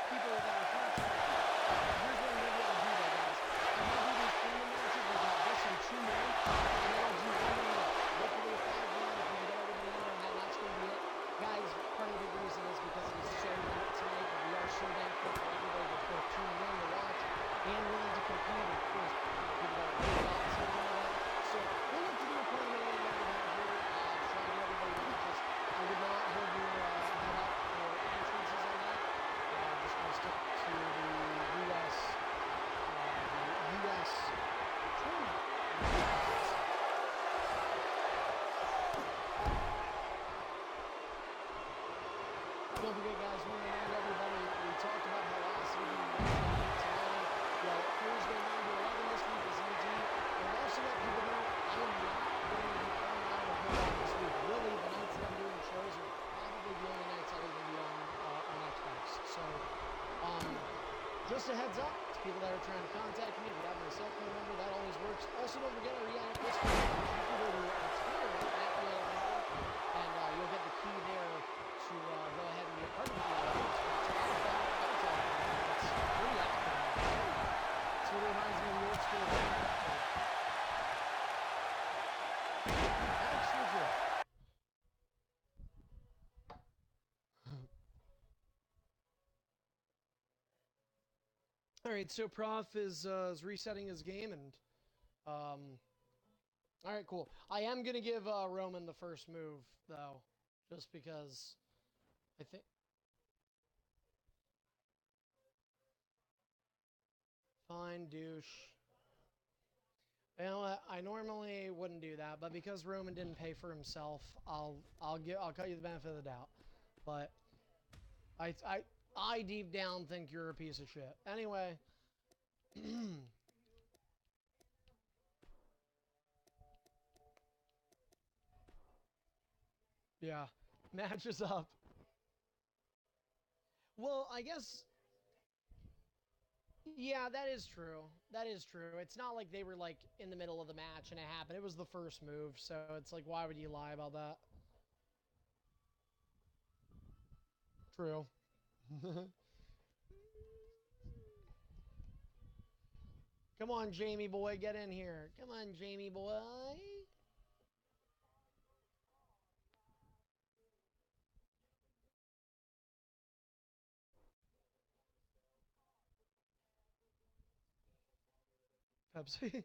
people that are watching. Here's what maybe I'll do, though, guys. I'm gonna do these tournament matches. We've got this and 2 more, and then I'll do 1 minute. Hopefully a 5 round if we can get everybody in there, and that's gonna be it. Guys, part of the big reason is because it is so late tonight, and we are so thankful for everybody that's both tuning in to watch and willing to compete. Of course, people that are really awesome and all that. So we'll look to do a permanent event here. Try to get everybody watches. I would not hold your head up for entrances on that. I'm just going to stick to the U.S. Tournament. Don't forget, guys, we remind everybody, we talked about how last week we were tonight. Well, Thursday 9 to 11 this week is MT. And we also let people know I am not going to be online a whole lot this week. Really, the nights that I'm doing shows are probably the only nights I'll even be on Xbox. So, just a heads up to people that are trying to contact me. If you have my cell phone number, that always works. Also, don't forget our EIF Discord. You can go to Twitter at EIF Network, and you'll get the key there to go ahead and be a part of the EIF Discord. It's pretty active. So it reminds me of the old school. Extra good. All right, so Prof is resetting his game, and all right, cool. I am gonna give Roman the first move though, just because I think. Fine, douche. You know what? I normally wouldn't do that, but because Roman didn't pay for himself, I'll cut you the benefit of the doubt. But I deep down think you're a piece of shit. Anyway. Yeah. Match is up. Well, I guess. Yeah, that is true. That is true. It's not like they were like in the middle of the match and it happened. It was the first move, so it's like, why would you lie about that? True. Come on, Jamie boy, get in here. Come on, Jamie boy. Pepsi.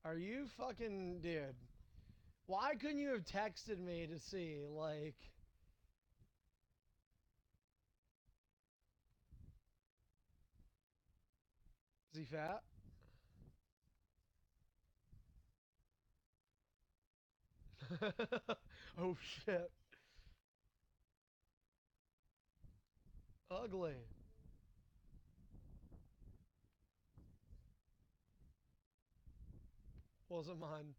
Are you fucking... Dude. Why couldn't you have texted me to see, like... Is he fat? Oh shit. Ugly. Wasn't mine.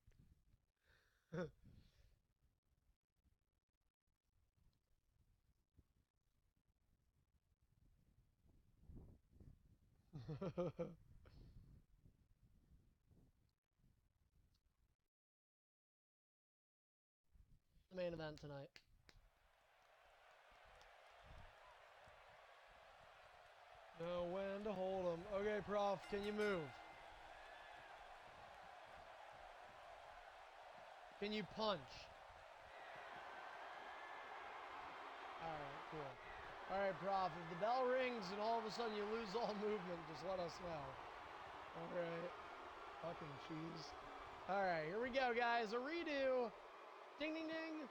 The main event tonight. Know when to hold him. Okay, Prof, can you move? Can you punch? Alright, cool. Alright, Prof, if the bell rings and all of a sudden you lose all movement, just let us know. Alright. Fucking cheese. Alright, here we go, guys. A redo. Ding, ding, ding.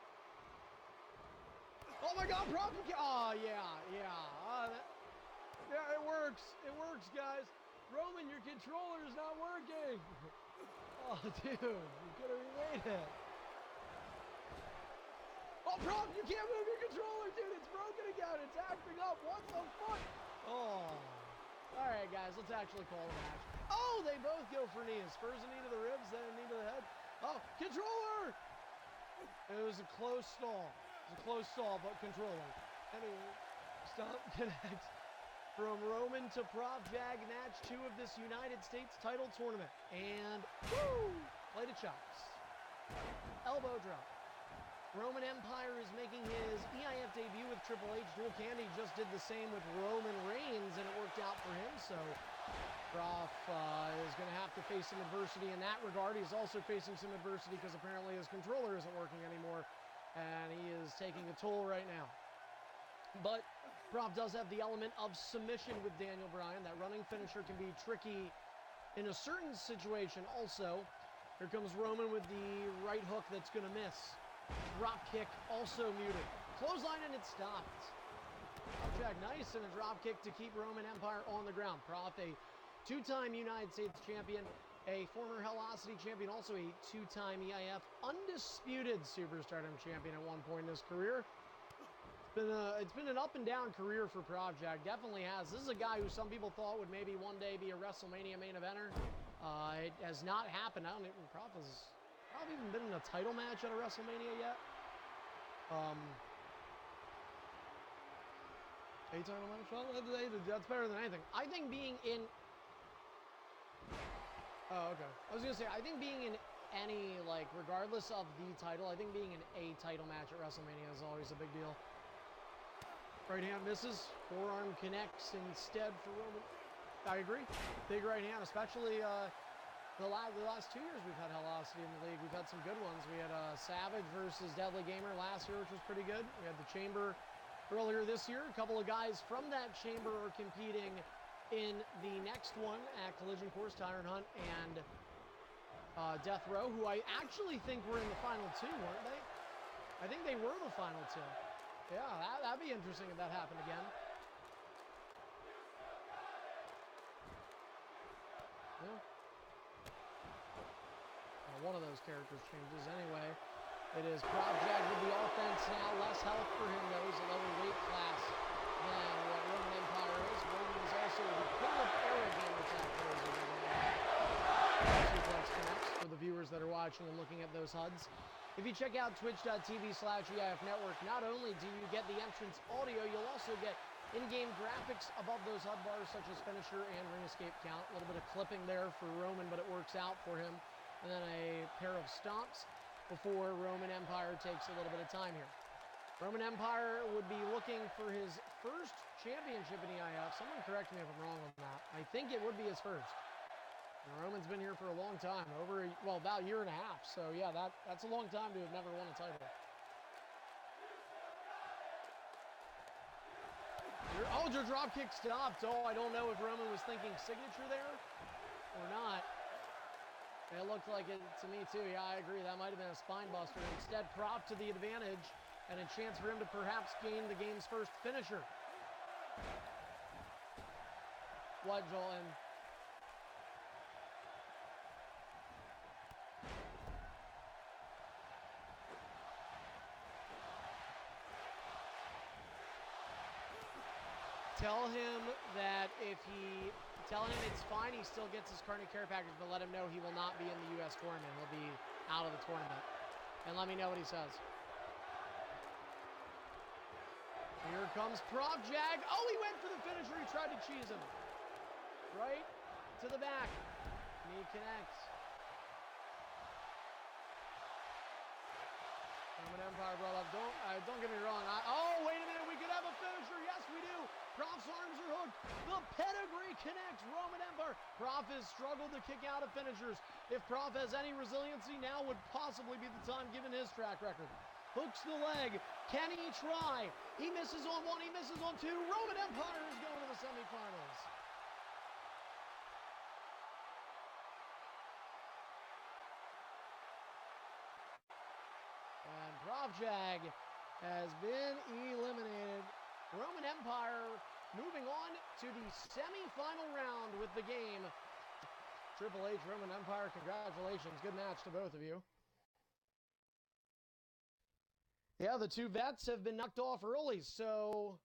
Oh my god, Prof! Oh, yeah, yeah. Yeah, it works. It works, guys. Roman, your controller's not working. Oh, dude, you could have remade it. Oh, Prof, you can't move your controller, dude. It's broken again. It's acting up. What the fuck? Oh. All right, guys, let's actually call the match. Oh, they both go for knees. First a knee to the ribs, then a knee to the head. Oh, controller! It was a close stall. It was a close stall, but controller. Anyway, Stomp connect from Roman to Prof Jag, match 2 of this United States title tournament. And, woo! Play to chops. Elbow drop. Roman Empire is making his EIF debut with Triple H. Dual Candy just did the same with Roman Reigns, and it worked out for him. So Prof is going to have to face some adversity in that regard. He's also facing some adversity because apparently his controller isn't working anymore, and he is taking a toll right now. But Prof does have the element of submission with Daniel Bryan. That running finisher can be tricky in a certain situation also. Here comes Roman with the right hook that's going to miss. Drop kick also muted. Clothesline and it stopped. Jack nice and a drop kick to keep Roman Empire on the ground. Prof, a 2-time United States champion, a former Hellocity champion, also a 2-time EIF undisputed Superstardom champion at one point in his career. It's been an up and down career for Prof Jack. Definitely has. This is a guy who some people thought would maybe one day be a WrestleMania main eventer. It has not happened. I don't even. Prof has probably even been in a title match at a WrestleMania yet. A title match? Well, that's better than anything. I think being in. Oh, okay. I was gonna say, I think being in any, like, regardless of the title, I think being in a title match at WrestleMania is always a big deal. Right hand misses, forearm connects instead for Roman. I agree. Big right hand, especially the last 2 years we've had Hellocity in the league. We've had some good ones. We had Savage versus Deadly Gamer last year, which was pretty good. We had the Chamber earlier this year. A couple of guys from that Chamber are competing in the next one at Collision Course, Tyrant Hunt and Death Row, who I actually think were in the final 2, weren't they? I think they were the final 2. Yeah, that'd be interesting if that happened again. Yeah. One of those characters changes anyway. It is Prof Jag with the offense now. Less health for him, though. He's a lower weight class than what Roman Empire is. Roman is also the king of era game attack poses. Suplex connects for the viewers that are watching and looking at those HUDs. If you check out twitch.tv/EIF Network, not only do you get the entrance audio, you'll also get in-game graphics above those HUD bars, such as finisher and ring escape count. A little bit of clipping there for Roman, but it works out for him. And then a pair of stomps before Roman Empire takes a little bit of time here. Roman Empire would be looking for his first championship in EIF. Someone correct me if I'm wrong on that. I think it would be his first. And Roman's been here for a long time, about a year and a half. So yeah, that's a long time to have never won a title. Your drop kick stopped. Oh, I don't know if Roman was thinking signature there or not. And it looked like it to me too. Yeah, I agree. That might have been a spine buster. Instead, Prof to the advantage and a chance for him to perhaps gain the game's first finisher. What, Jolton? Tell him it's fine, he still gets his carne care package, but let him know he will not be in the U.S. tournament. He'll be out of the tournament. And let me know what he says. Here comes Prof Jag. Oh, he went for the finisher. He tried to cheese him. Right to the back. Knee connects. Roman Empire brought up. Don't get me wrong. Oh, wait a minute. We could have a finisher. Yes, we do. Prof's arms are hooked. The pedigree connects. Roman Empire. Prof has struggled to kick out of finishers. If Prof has any resiliency, now would possibly be the time given his track record. Hooks the leg. Can he try? He misses on one. He misses on two. Roman Empire is going to the semifinals. And Prof Jag has been eliminated. Roman Empire moving on to the semifinal round with the game. Triple H, Roman Empire, congratulations. Good match to both of you. Yeah, the two vets have been knocked off early, so...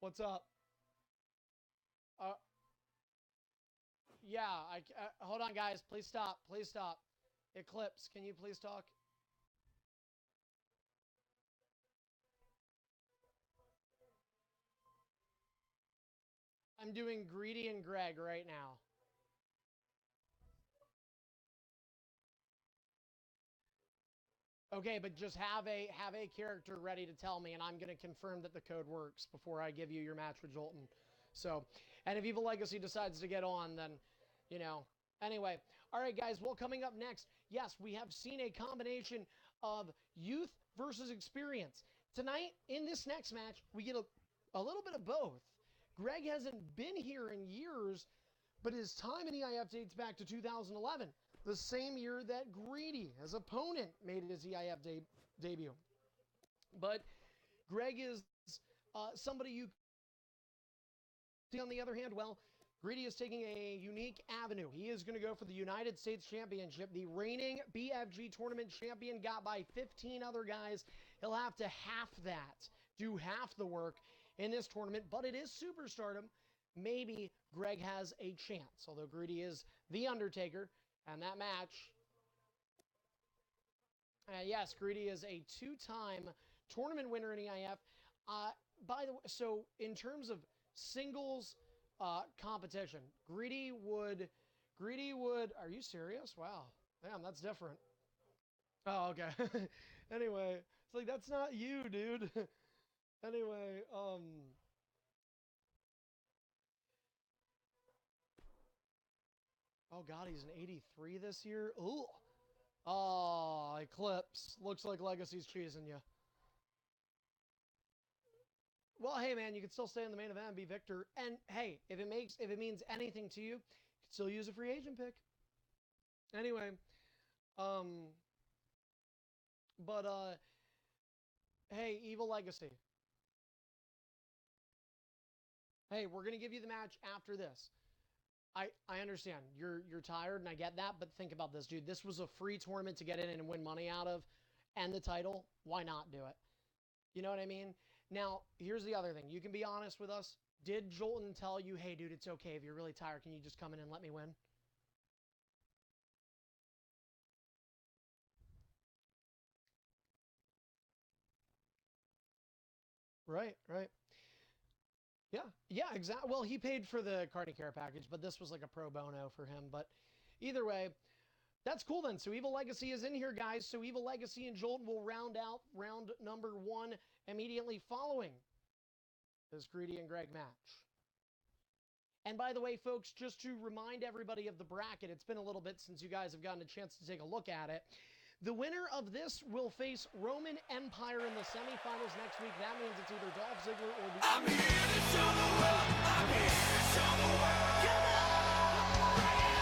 What's up? Yeah, hold on, guys. Please stop. Please stop. Eclipse, can you please talk? I'm doing Greedy and Greg right now. Okay, but just have a character ready to tell me, and I'm going to confirm that the code works before I give you your match with Jolton. So, and if Evil Legacy decides to get on, then, you know. Anyway, all right, guys, well, coming up next, yes, we have seen a combination of youth versus experience. Tonight, in this next match, we get a little bit of both. Greg hasn't been here in years, but his time in EIF dates back to 2011, the same year that Greedy, his opponent, made his EIF debut. But Greg is somebody you see, on the other hand, well, Greedy is taking a unique avenue. He is going to go for the United States Championship. The reigning BFG tournament champion got by 15 other guys. He'll have to half that, do half the work in this tournament, but it is Superstardom. Maybe Greg has a chance, although Greedy is The Undertaker, and that match, yes, Greedy is a two-time tournament winner in EIF. By the way, so in terms of singles competition, Greedy would, are you serious? Wow, damn, that's different. Oh, okay. Anyway, it's like, that's not you, dude. Anyway, oh God, he's an 83 this year. Ooh. Oh, Eclipse. Looks like Legacy's cheesing you. Well, hey man, you can still stay in the main event and be Victor. And hey, if it means anything to you, you can still use a free agent pick. Anyway, hey, Evil Legacy. Hey, we're gonna give you the match after this. I understand you're tired, and I get that, but think about this, dude. This was a free tournament to get in and win money out of, and the title. Why not do it? You know what I mean? Now, here's the other thing. You can be honest with us. Did Jolton tell you, hey, dude, it's okay if you're really tired. Can you just come in and let me win? Right. Yeah, exactly. Well, he paid for the carne care package, but this was like a pro bono for him. But either way, that's cool then. So Evil Legacy is in here, guys. So Evil Legacy and Jolton will round out round number 1 immediately following this Greedy and Greg match. And by the way, folks, just to remind everybody of the bracket, it's been a little bit since you guys have gotten a chance to take a look at it. The winner of this will face Roman Empire in the semifinals next week. That means it's either Dolph Ziggler or the... I'm here to show the world. I'm here to show the world. Come on!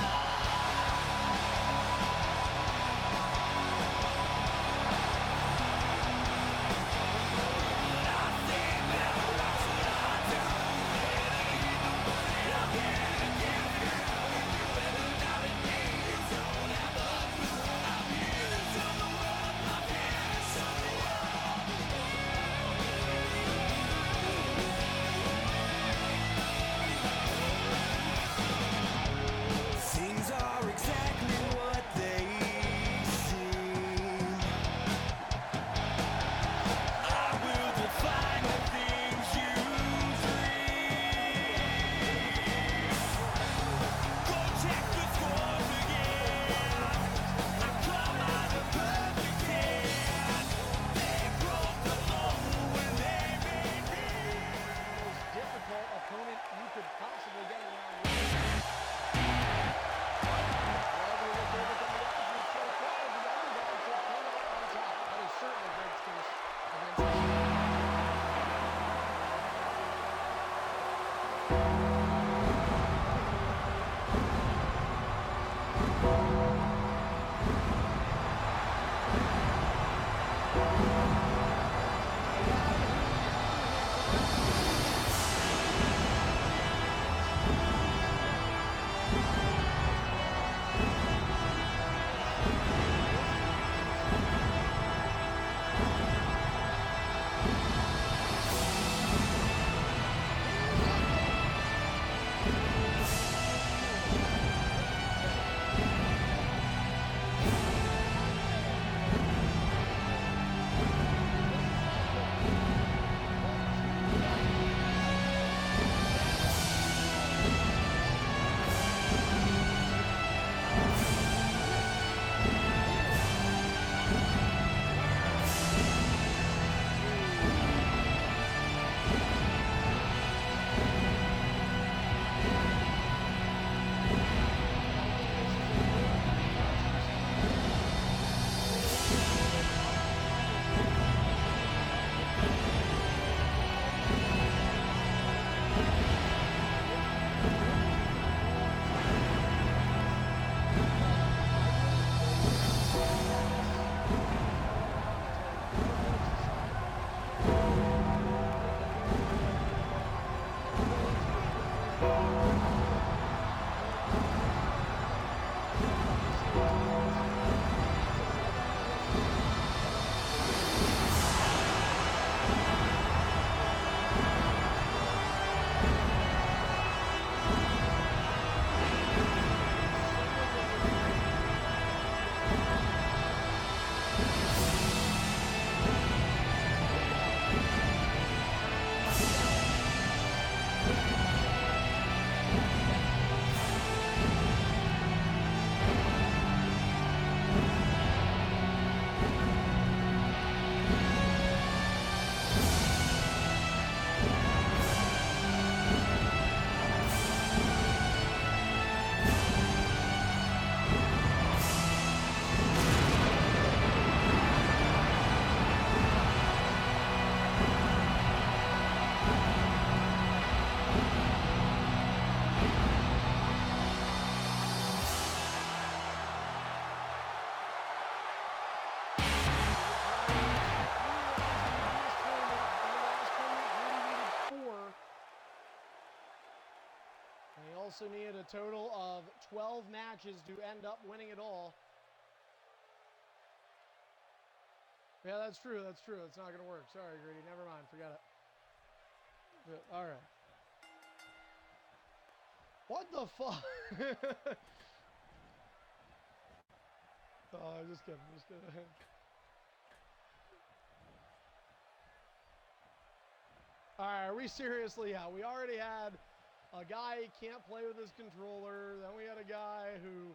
also needed a total of 12 matches to end up winning it all. Yeah, that's true. That's true. It's not going to work. Sorry, Greedy. Never mind. Forget it. All right. What the fuck? Oh, just kidding. Just kidding. All right, are we seriously out? We already had a guy can't play with his controller. Then we had a guy who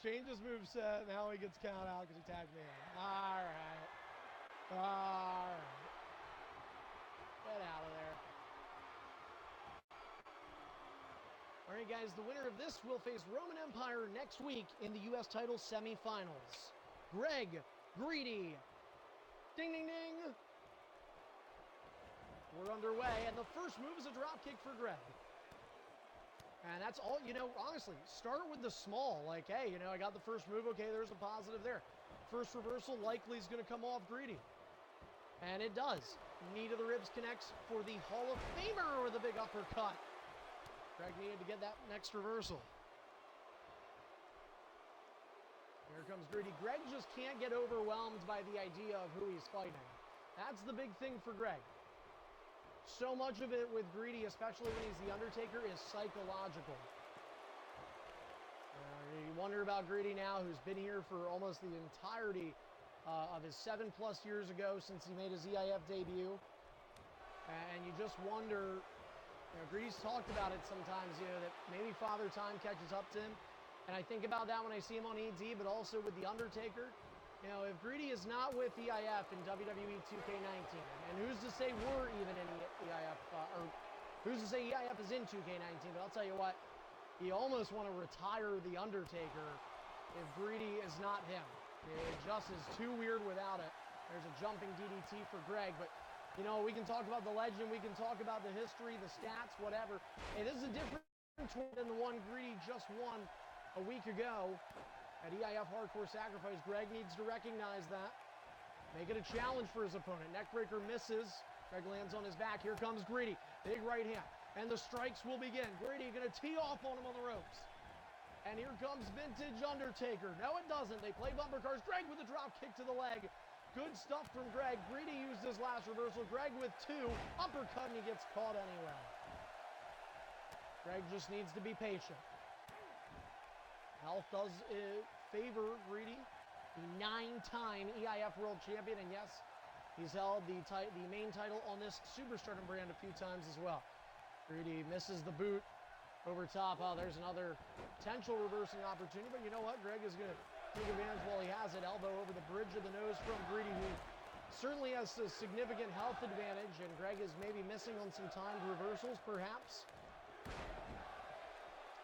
changed his moveset. Now he gets count out because he tagged me in. All right. All right. Get out of there. All right, guys, the winner of this will face Roman Empire next week in the U.S. title semifinals. Greg Greedy. Ding, ding, ding. We're underway, and the first move is a drop kick for Greg. And that's all, you know, honestly, start with the small. Like, hey, you know, I got the first move. Okay, there's a positive there. First reversal likely is going to come off Greedy. And it does. Knee to the ribs connects for the Hall of Famer with a big uppercut. Greg needed to get that next reversal. Here comes Greedy. Greg just can't get overwhelmed by the idea of who he's fighting. That's the big thing for Greg. So much of it with Greedy, especially when he's the Undertaker, is psychological. You wonder about Greedy now, who's been here for almost the entirety of his 7+ years ago since he made his EIF debut. And you just wonder, you know, Greedy's talked about it sometimes, you know, that maybe Father Time catches up to him. And I think about that when I see him on ED, but also with The Undertaker. You know, if Greedy is not with EIF in WWE 2K19, and who's to say we're even in EIF, or who's to say EIF is in 2K19, but I'll tell you what, you almost want to retire The Undertaker if Greedy is not him. It just is too weird without it. There's a jumping DDT for Greg, but, you know, we can talk about the legend, we can talk about the history, the stats, whatever. Hey, this is a different tournament than the one Greedy just won a week ago at EIF Hardcore Sacrifice. Greg needs to recognize that. Make it a challenge for his opponent. Neckbreaker misses. Greg lands on his back. Here comes Greedy. Big right hand. And the strikes will begin. Greedy going to tee off on him on the ropes. And here comes Vintage Undertaker. No, it doesn't. They play bumper cars. Greg with a drop kick to the leg. Good stuff from Greg. Greedy used his last reversal. Greg with two. Uppercut, and he gets caught anyway. Greg just needs to be patient. Health does favor Greedy, the 9-time EIF World Champion, and yes, he's held the main title on this Superstardom brand a few times as well. Greedy misses the boot over top. Oh, there's another potential reversing opportunity, but you know what? Greg is going to take advantage while he has it. Elbow over the bridge of the nose from Greedy, who certainly has a significant health advantage, and Greg is maybe missing on some timed reversals, perhaps.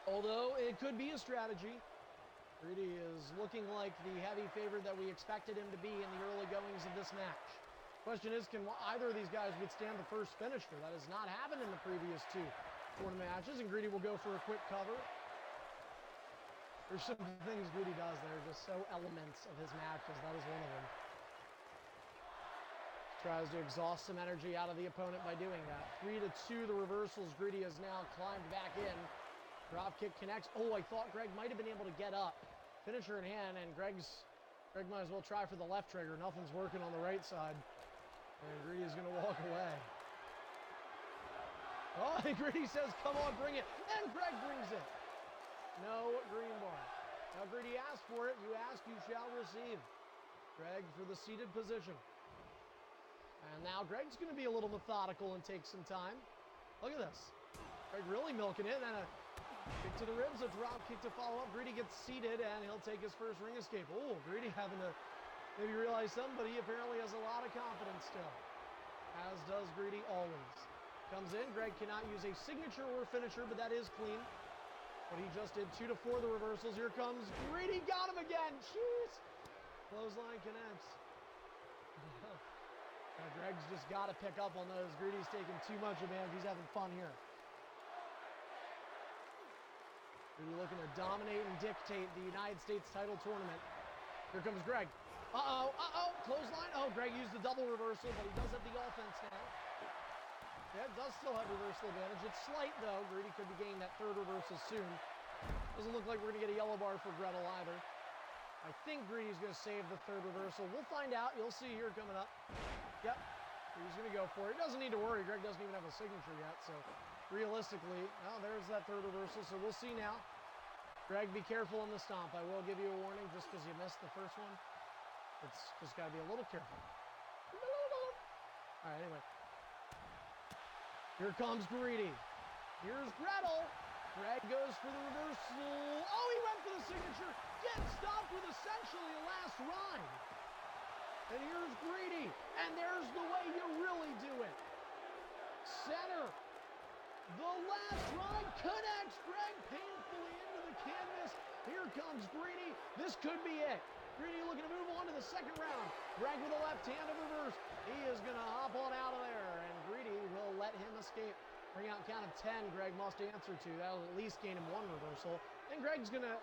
Although it could be a strategy. Greedy is looking like the heavy favorite that we expected him to be in the early goings of this match. Question is, can either of these guys withstand the first finisher? That has not happened in the previous two tournament matches, and Greedy will go for a quick cover. There's some things Greedy does that are just so elements of his matches. That is one of them. Tries to exhaust some energy out of the opponent by doing that. 3-2 the reversals. Greedy has now climbed back in. Drop kick connects. Oh, I thought Greg might have been able to get up. Finisher in hand, and Greg might as well try for the left trigger. Nothing's working on the right side. And Greedy is going to walk away. Oh, and Greedy says, come on, bring it. And Greg brings it. No green bar. Now, Greedy asked for it. You ask, you shall receive. Greg for the seated position. And now Greg's going to be a little methodical and take some time. Look at this. Greg really milking it, and a kick to the ribs, a drop kick to follow up. Greedy gets seated, and he'll take his first ring escape. Oh, Greedy having to maybe realize something, but he apparently has a lot of confidence still. As does Greedy always. Comes in, Greg cannot use a signature or finisher, but that is clean. But he just did 2-4 the reversals. Here comes Greedy, got him again. Jeez. Clothesline connects. Now Greg's just got to pick up on those. Greedy's taking too much advantage. He's having fun here. Greedy looking to dominate and dictate the United States title tournament. Here comes Greg. Uh-oh, clothesline. Oh, Greg used the double reversal, but he does have the offense now. Yeah, it does still have reversal advantage. It's slight, though. Greedy could be getting that third reversal soon. Doesn't look like we're going to get a yellow bar for Gretel either. I think Greedy's going to save the third reversal. We'll find out. You'll see here coming up. Yep. He's going to go for it. Doesn't need to worry. Greg doesn't even have a signature yet, so realistically, oh, there's that third reversal, so we'll see now. Greg, be careful in the stomp. I will give you a warning just because you missed the first one. It's just got to be a little careful. All right, anyway. Here comes Greedy. Here's Gretel. Greg goes for the reversal. Oh, he went for the signature. Gets stopped with essentially a last ride. And here's Greedy. And there's the way you really do it. Center. The last ride connects Greg painfully into the canvas. Here comes Greedy. This could be it. Greedy looking to move on to the second round. Greg with a left-handed reverse. He is going to hop on out of there, and Greedy will let him escape. Bring out count of 10. Greg must answer to. That'll at least gain him one reversal. And Greedy's going to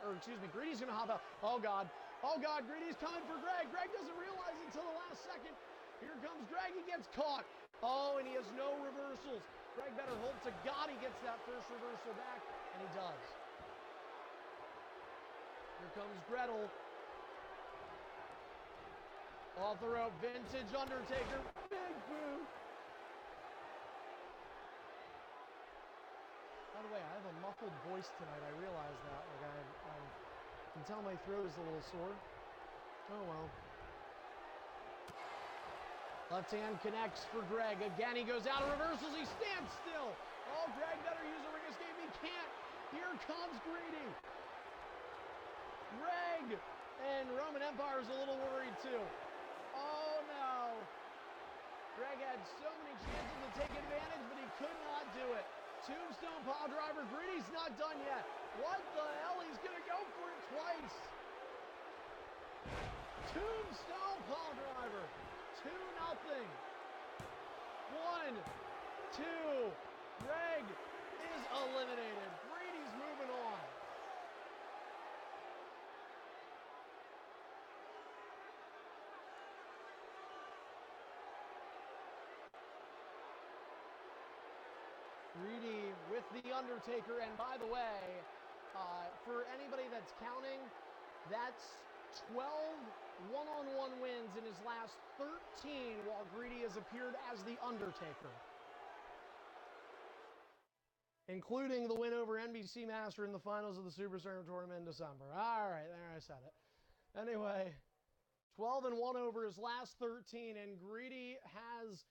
hop out. Oh, God. Oh, God, Greedy's coming for Greg. Greg doesn't realize it until the last second. Here comes Greg. He gets caught. Oh, and he has no reversals. Greg better hope to God he gets that first reversal back, and he does. Here comes Gretel. Off the rope, vintage Undertaker. Big boot. By the way, I have a muffled voice tonight. I realize that. Like I can tell my throat is a little sore. Oh well. Left hand connects for Greg. Again, he goes out of reversals. He stands still. Oh, Greg better use a ring escape. He can't. Here comes Greedy. Greg and Roman Empire is a little worried too. Oh no. Greg had so many chances to take advantage, but he could not do it. Tombstone pile driver. Greedy's not done yet. What the hell? He's going to go for it twice. Tombstone pile driver. 2-0. 1, 2. Greg is eliminated. Greedy's moving on. Greedy with the Undertaker, and by the way, for anybody that's counting, that's 12 one-on-one wins in his last 13 while Greedy has appeared as the Undertaker. Including the win over NBC Master in the finals of the Superstar Tournament in December. All right, there I said it. Anyway, 12-1 over his last 13, and Greedy has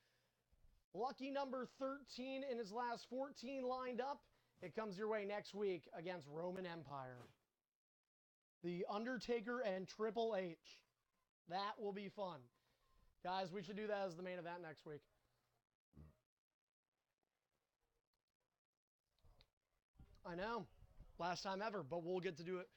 lucky number 13 in his last 14 lined up. It comes your way next week against Roman Empire. The Undertaker and Triple H. That will be fun. Guys, we should do that as the main event next week. I know. Last time ever, but we'll get to do it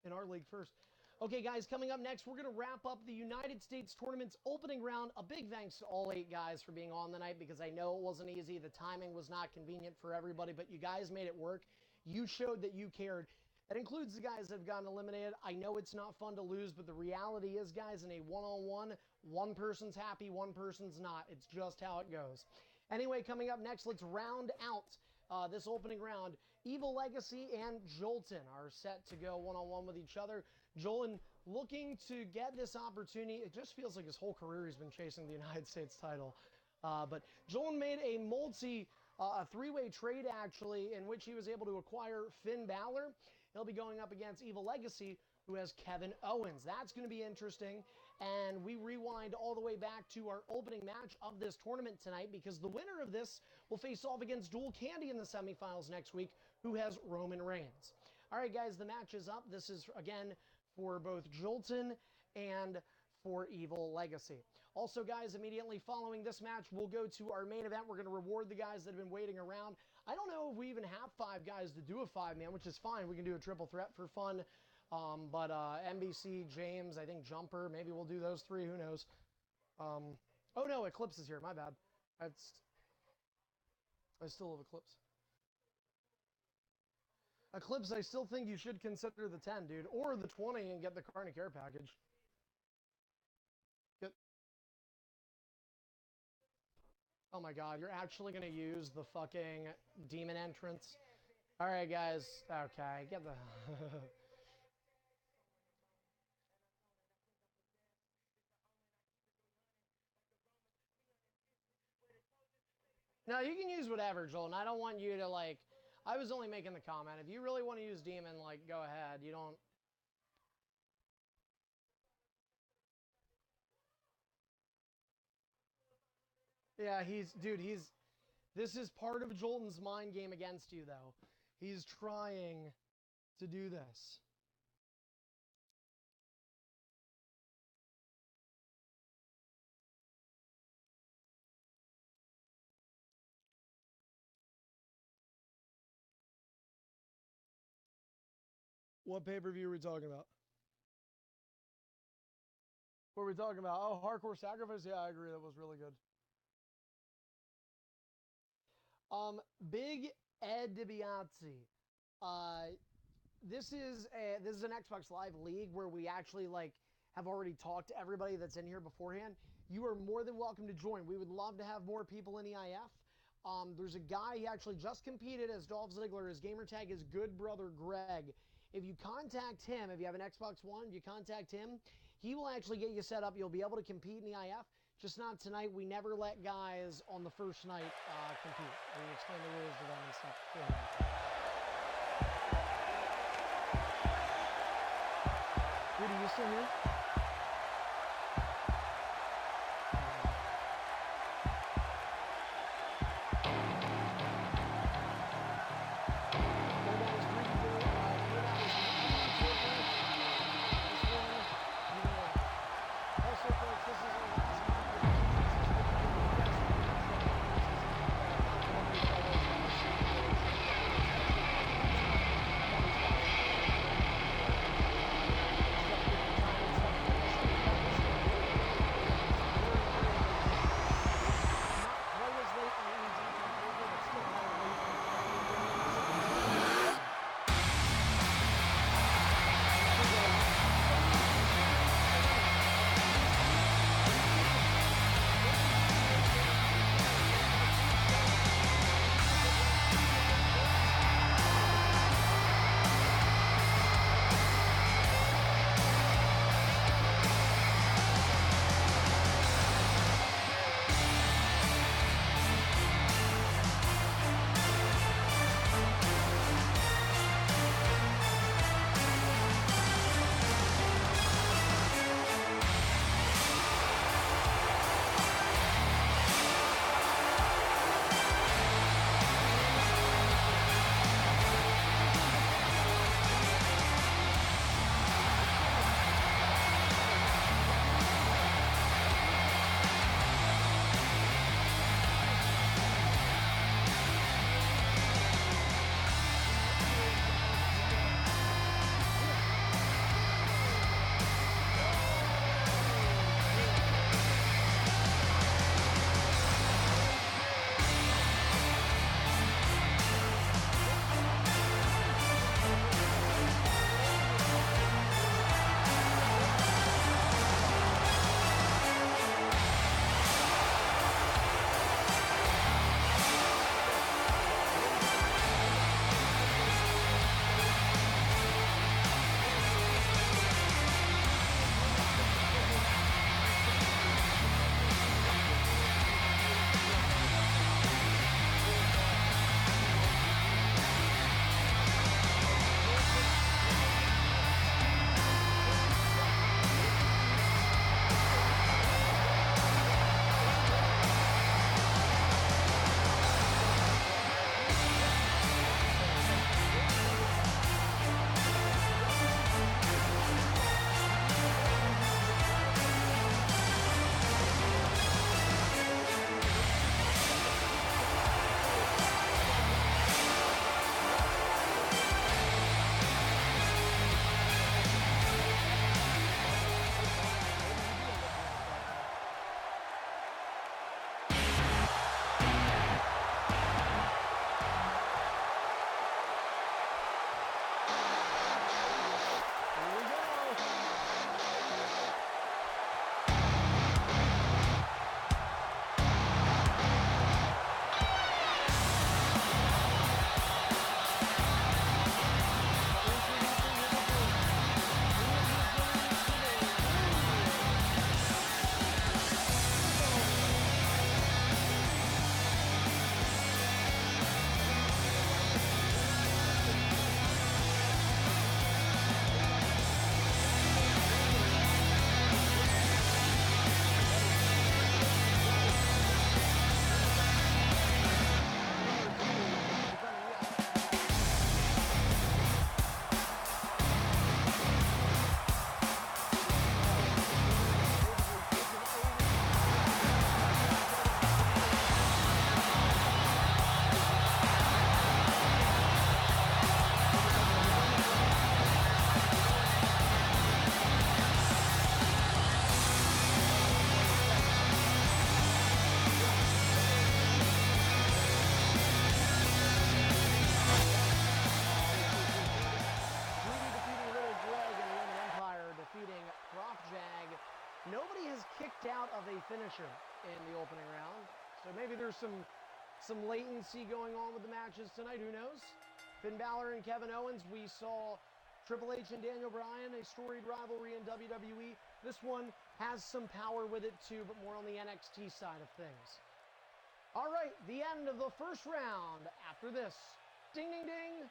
in our league first. Okay, guys, coming up next, we're going to wrap up the United States Tournament's opening round. A big thanks to all 8 guys for being on tonight because I know it wasn't easy. The timing was not convenient for everybody, but you guys made it work. You showed that you cared. That includes the guys that have gotten eliminated. I know it's not fun to lose, but the reality is, guys, in a one-on-one, one person's happy, one person's not. It's just how it goes. Anyway, coming up next, let's round out this opening round. Evil Legacy and Jolton are set to go one-on-one with each other. Jolton looking to get this opportunity. It just feels like his whole career he's been chasing the United States title. But Jolton made a three-way trade, actually, in which he was able to acquire Finn Balor. He'll be going up against Evil Legacy, who has Kevin Owens. That's going to be interesting. And we rewind all the way back to our opening match of this tournament tonight because the winner of this will face off against Dual Candy in the semifinals next week, who has Roman Reigns. All right, guys, the match is up. This is, again, for both Jolton and for Evil Legacy. Also, guys, immediately following this match, we'll go to our main event. We're going to reward the guys that have been waiting around. I don't know if we even have 5 guys to do a 5-man, which is fine. We can do a triple threat for fun. But NBC, James, I think Jumper, maybe we'll do those 3. Who knows? Oh, no, Eclipse is here. My bad. I still have Eclipse. Eclipse, I still think you should consider the 10, dude. Or the 20 and get the Carnic Care package. Oh my god, you're actually gonna use the fucking demon entrance? Alright, guys. Okay, get the... No, you can use whatever, Joel, and I don't want you to, like... I was only making the comment. If you really want to use demon, like, go ahead. You don't... Yeah, dude, this is part of Jolton's mind game against you, though. He's trying to do this. What pay-per-view are we talking about? What are we talking about? Oh, Hardcore Sacrifice? Yeah, I agree. That was really good. Big Ed DiBiase. This is an Xbox Live League where we actually have already talked to everybody that's in here beforehand. You are more than welcome to join. We would love to have more people in EIF. There's a guy, he actually just competed as Dolph Ziggler. His gamer tag is Good Brother Greg. If you contact him, if you have an Xbox One, if you contact him, he will actually get you set up. You'll be able to compete in EIF. Just not tonight. We never let guys on the first night compete. We explain the rules to them and stuff. Dude, are you still here? a finisher in the opening round. So maybe there's some latency going on with the matches tonight. Who knows? Finn Balor and Kevin Owens. We saw Triple H and Daniel Bryan, a storied rivalry in WWE. This one has some power with it too, but more on the NXT side of things. All right, the end of the first round after this. Ding, ding, ding.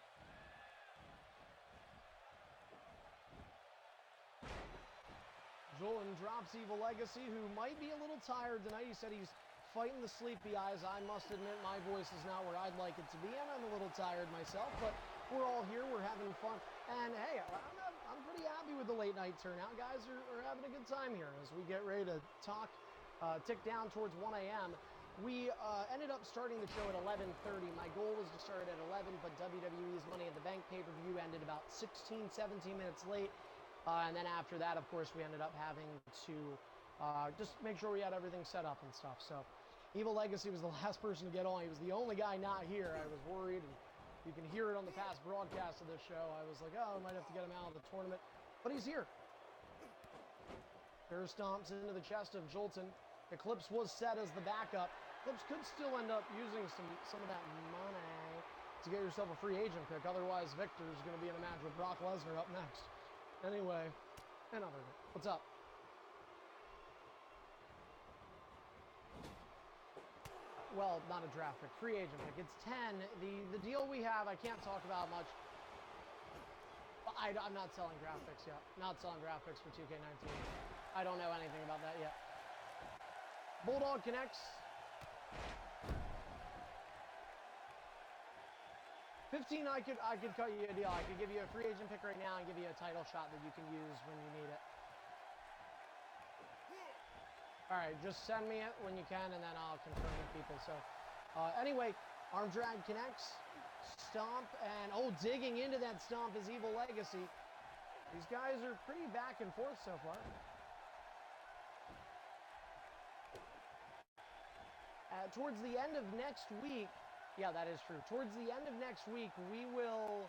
Jordan drops Evil Legacy, who might be a little tired tonight. He said he's fighting the sleepy eyes. I must admit my voice is not where I'd like it to be, and I'm a little tired myself, but we're all here. We're having fun. And hey, I'm pretty happy with the late night turnout. Guys are having a good time here as we get ready to tick down towards 1 a.m. We ended up starting the show at 11:30. My goal was to start at 11, but WWE's Money in the Bank pay-per-view ended about 16, 17 minutes late. And then after that, of course, we ended up having to just make sure we had everything set up and stuff. So Evil Legacy was the last person to get on. He was the only guy not here. I was worried, and you can hear it on the past broadcast of this show. I was like, oh, I might have to get him out of the tournament. But he's here. Bear stomps into the chest of Jolton. Eclipse was set as the backup. Eclipse could still end up using some of that money to get yourself a free agent pick. Otherwise, Victor's going to be in a match with Brock Lesnar up next. Anyway, what's up? Well, not a draft pick, free agent pick. It's 10. The deal we have, I can't talk about much. I'm not selling draft picks yet. Not selling draft picks for 2K19. I don't know anything about that yet. Bulldog connects. 15, I could cut you a deal. I could give you a free agent pick right now and give you a title shot that you can use when you need it. All right, just send me it when you can, and then I'll confirm with people. So, anyway, arm drag connects, stomp, and digging into that stomp is Evil Legacy. These guys are pretty back and forth so far. Towards the end of next week, yeah, that is true. Towards the end of next week, we will,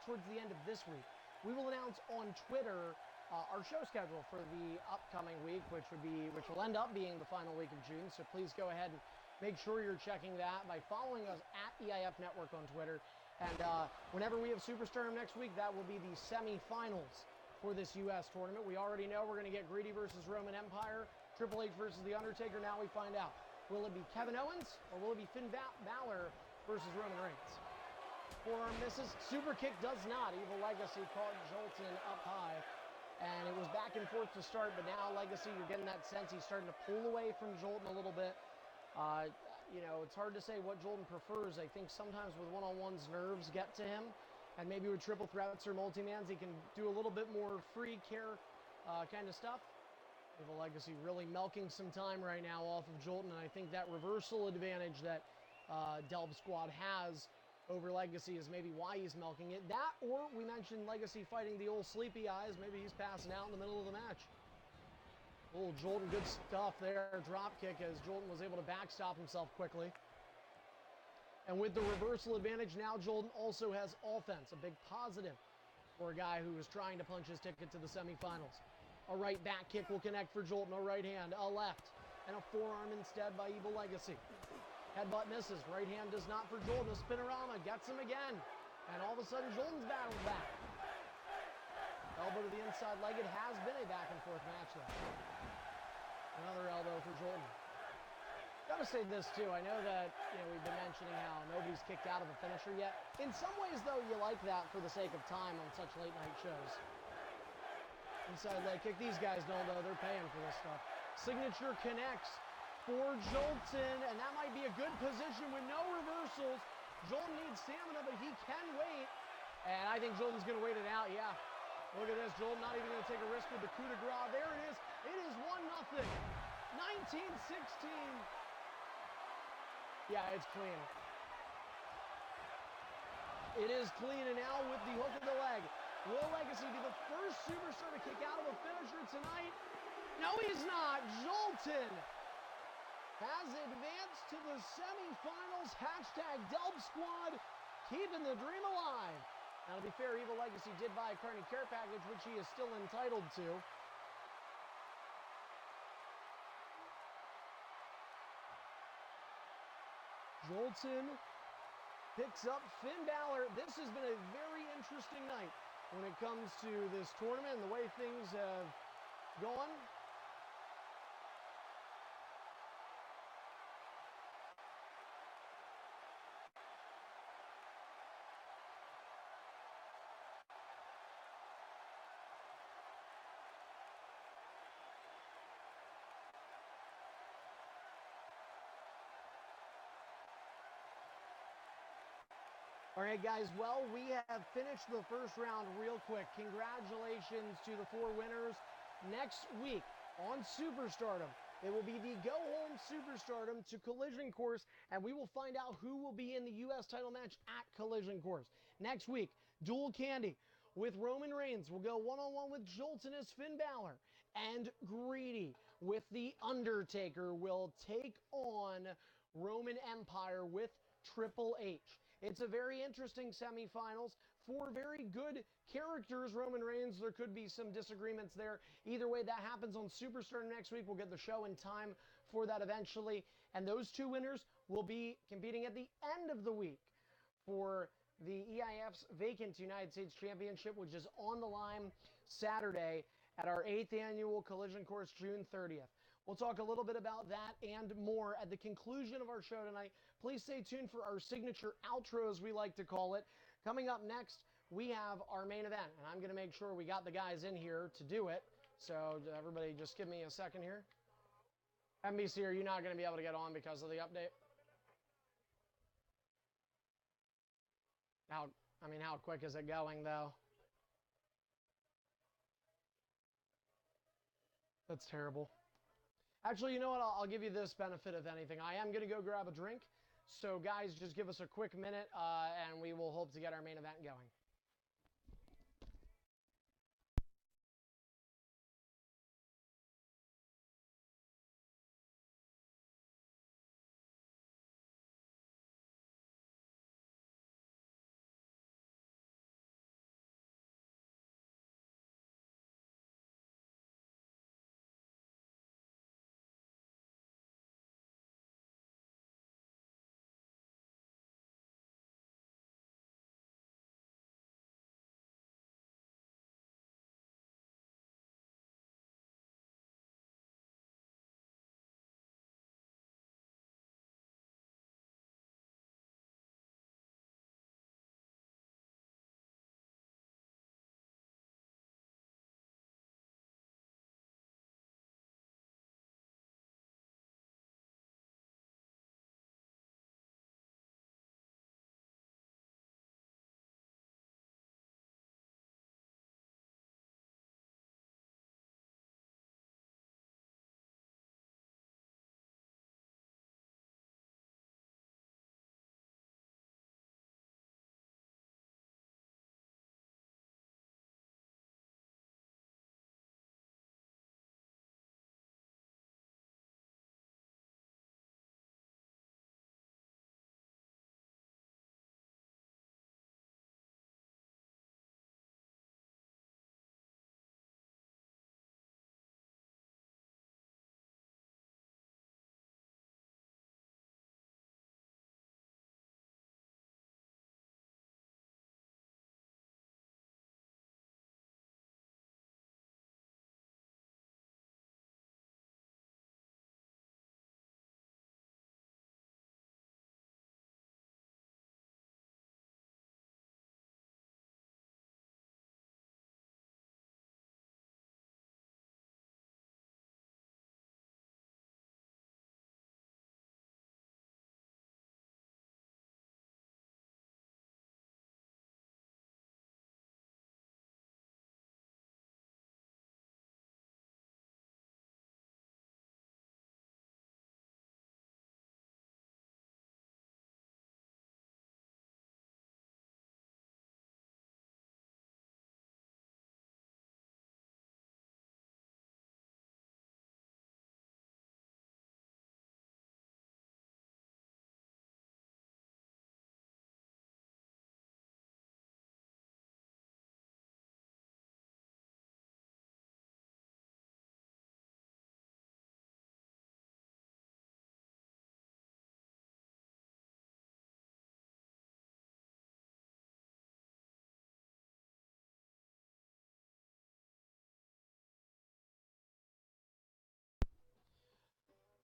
towards the end of this week, we will announce on Twitter our show schedule for the upcoming week, which will end up being the final week of June. So please go ahead and make sure you're checking that by following us at EIF Network on Twitter. And whenever we have Superstardom next week, that will be the semifinals for this U.S. tournament. We already know we're going to get Greedy versus Roman Empire, Triple H versus The Undertaker. Now we find out. Will it be Kevin Owens or will it be Finn Balor versus Roman Reigns? Forearm misses. Super kick does not. Evil Legacy caught Jolton up high. And it was back and forth to start, but now Legacy, you're getting that sense he's starting to pull away from Jolton a little bit. It's hard to say what Jolton prefers. I think sometimes with one-on-ones, nerves get to him. And maybe with triple threats or multi-mans, he can do a little bit more free care kind of stuff. Evil Legacy really milking some time right now off of Jolton, and I think that reversal advantage that Delb Squad has over Legacy is maybe why he's milking it. That, or we mentioned Legacy fighting the old sleepy eyes. Maybe he's passing out in the middle of the match. Jolton, good stuff there. Drop kick as Jolton was able to backstop himself quickly. And with the reversal advantage, now Jolton also has offense, a big positive for a guy who was trying to punch his ticket to the semifinals. A right back kick will connect for Jolton, a right hand, a left, and a forearm instead by Evil Legacy. Headbutt misses, right hand does not for Jolton. A spinorama gets him again, and all of a sudden Jolton's battled back. Elbow to the inside leg. It has been a back and forth match though. Another elbow for Jolton. Gotta say this too, I know that we've been mentioning how nobody's kicked out of a finisher yet. In some ways though, you like that for the sake of time on such late night shows. Inside leg kick, these guys don't though, they're paying for this stuff. Signature connects for Jolton, and that might be a good position with no reversals. Jolton needs stamina, but he can wait. And I think Jolton's gonna wait it out, yeah. Look at this, Jolton not even gonna take a risk with the coup de grace. There it is. It is 1-0. 19-16. Yeah, it's clean. It is clean, and now with the hook of the leg, will Legacy be the first superstar to kick out of a finisher tonight? No, he's not. Jolton has advanced to the semifinals. Hashtag Delb Squad, keeping the dream alive. Now, to be fair, Evil Legacy did buy a Carney Care package, which he is still entitled to. Jolton picks up Finn Balor. This has been a very interesting night when it comes to this tournament and the way things have gone. All right, guys, well, we have finished the first round real quick. Congratulations to the 4 winners. Next week on Superstardom, it will be the go-home Superstardom to Collision Course, and we will find out who will be in the U.S. title match at Collision Course. Next week, Dual Candy with Roman Reigns will go one-on-one with Jolton as Finn Balor, and Greedy with The Undertaker will take on Roman Empire with Triple H. It's a very interesting semifinals. 4 very good characters. Roman Reigns, there could be some disagreements there. Either way, that happens on Superstardom next week. We'll get the show in time for that eventually. And those 2 winners will be competing at the end of the week for the EIF's vacant United States Championship, which is on the line Saturday at our 8th annual Collision Course, June 30th. We'll talk a little bit about that and more at the conclusion of our show tonight. Please stay tuned for our signature outro, as we like to call it. Coming up next, we have our main event, and I'm going to make sure we got the guys in here to do it. So everybody just give me a second here. NBC, are you not going to be able to get on because of the update? How quick is it going, though? That's terrible. Actually, you know what? I'll give you this benefit, if anything. I am going to go grab a drink. So, guys, just give us a quick minute, and we will hope to get our main event going.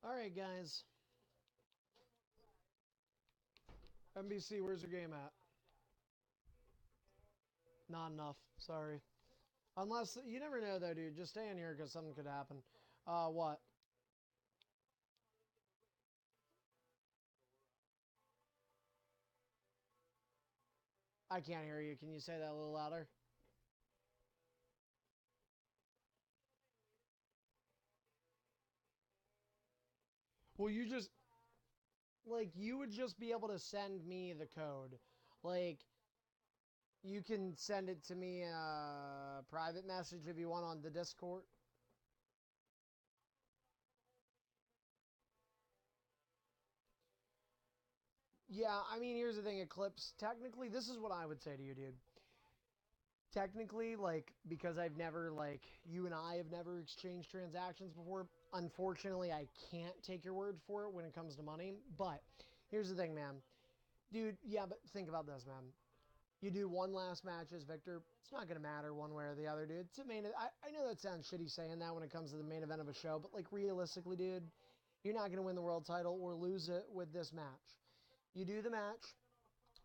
All right, guys. NBC, where's your game at? Not enough. Sorry. Unless, you never know though, dude. Just stay in here because something could happen. What? I can't hear you. Can you say that a little louder? Well, you just, like, you would just be able to send me the code. Like, you can send it to me private message if you want on the Discord. Yeah, I mean, here's the thing, Eclipse. Technically, this is what I would say to you, dude. Technically, like, because I've never, like, you and I have never exchanged transactions before, unfortunately, I can't take your word for it when it comes to money. But here's the thing, man. Dude, yeah, but think about this, man. You do one last match as Victor, it's not going to matter one way or the other, dude. It's a main. I know that sounds shitty saying that when it comes to the main event of a show, but, like, realistically, dude, you're not going to win the world title or lose it with this match. You do the match.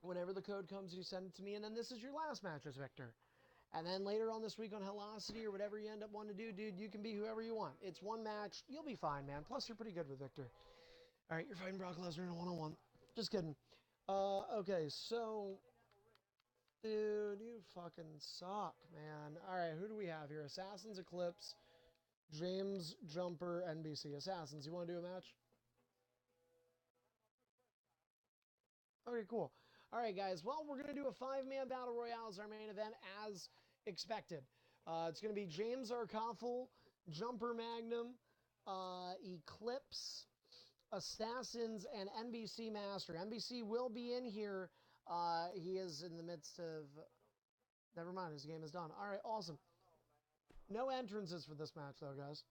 Whenever the code comes, you send it to me, and then this is your last match as Victor. And then later on this week on Helocity or whatever you end up wanting to do, dude, you can be whoever you want. It's one match. You'll be fine, man. Plus, you're pretty good with Victor. All right, you're fighting Brock Lesnar in a one-on-one. Just kidding. Okay, so, dude, you fucking suck, man. All right, who do we have here? Assassins, Eclipse, James, Jumper, NBC. Assassins, you want to do a match? Okay, cool. All right, guys. Well, we're going to do a five-man battle royale as our main event, as expected. It's going to be James Arkoffel, Jumper Magnum, Eclipse, Assassins, and NBC Master. NBC will be in here. He is in the midst of... Never mind, his game is done. All right, awesome. No entrances for this match, though, guys.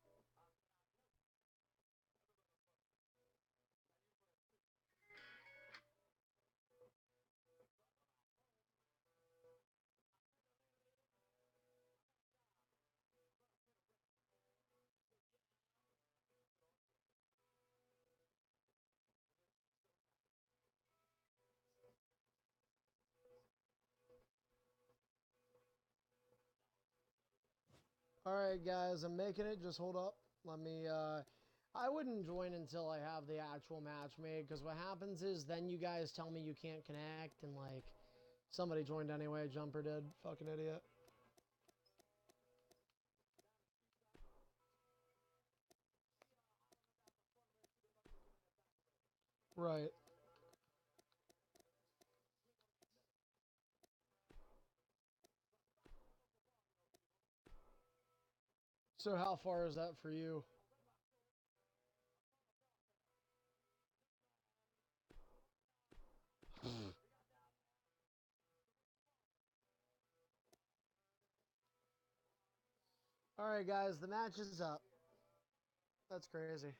All right, guys, I'm making it. Just hold up. Let me, I wouldn't join until I have the actual match made, because what happens is then you guys tell me you can't connect, and, like, somebody joined anyway. Jumper did. Fucking idiot. Right. So how far is that for you? All right, guys, the match is up. That's crazy.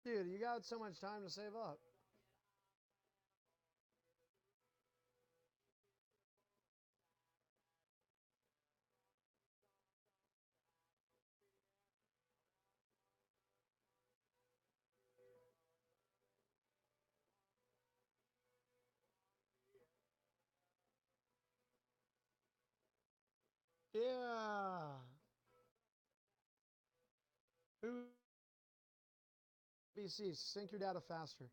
Dude, you got so much time to save up. Yeah. Who? BC, sync your data faster.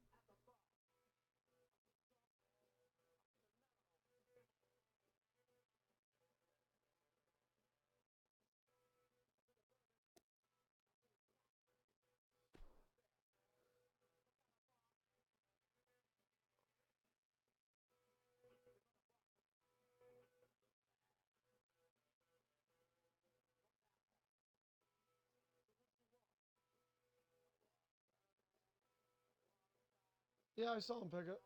Yeah, I saw him pick it.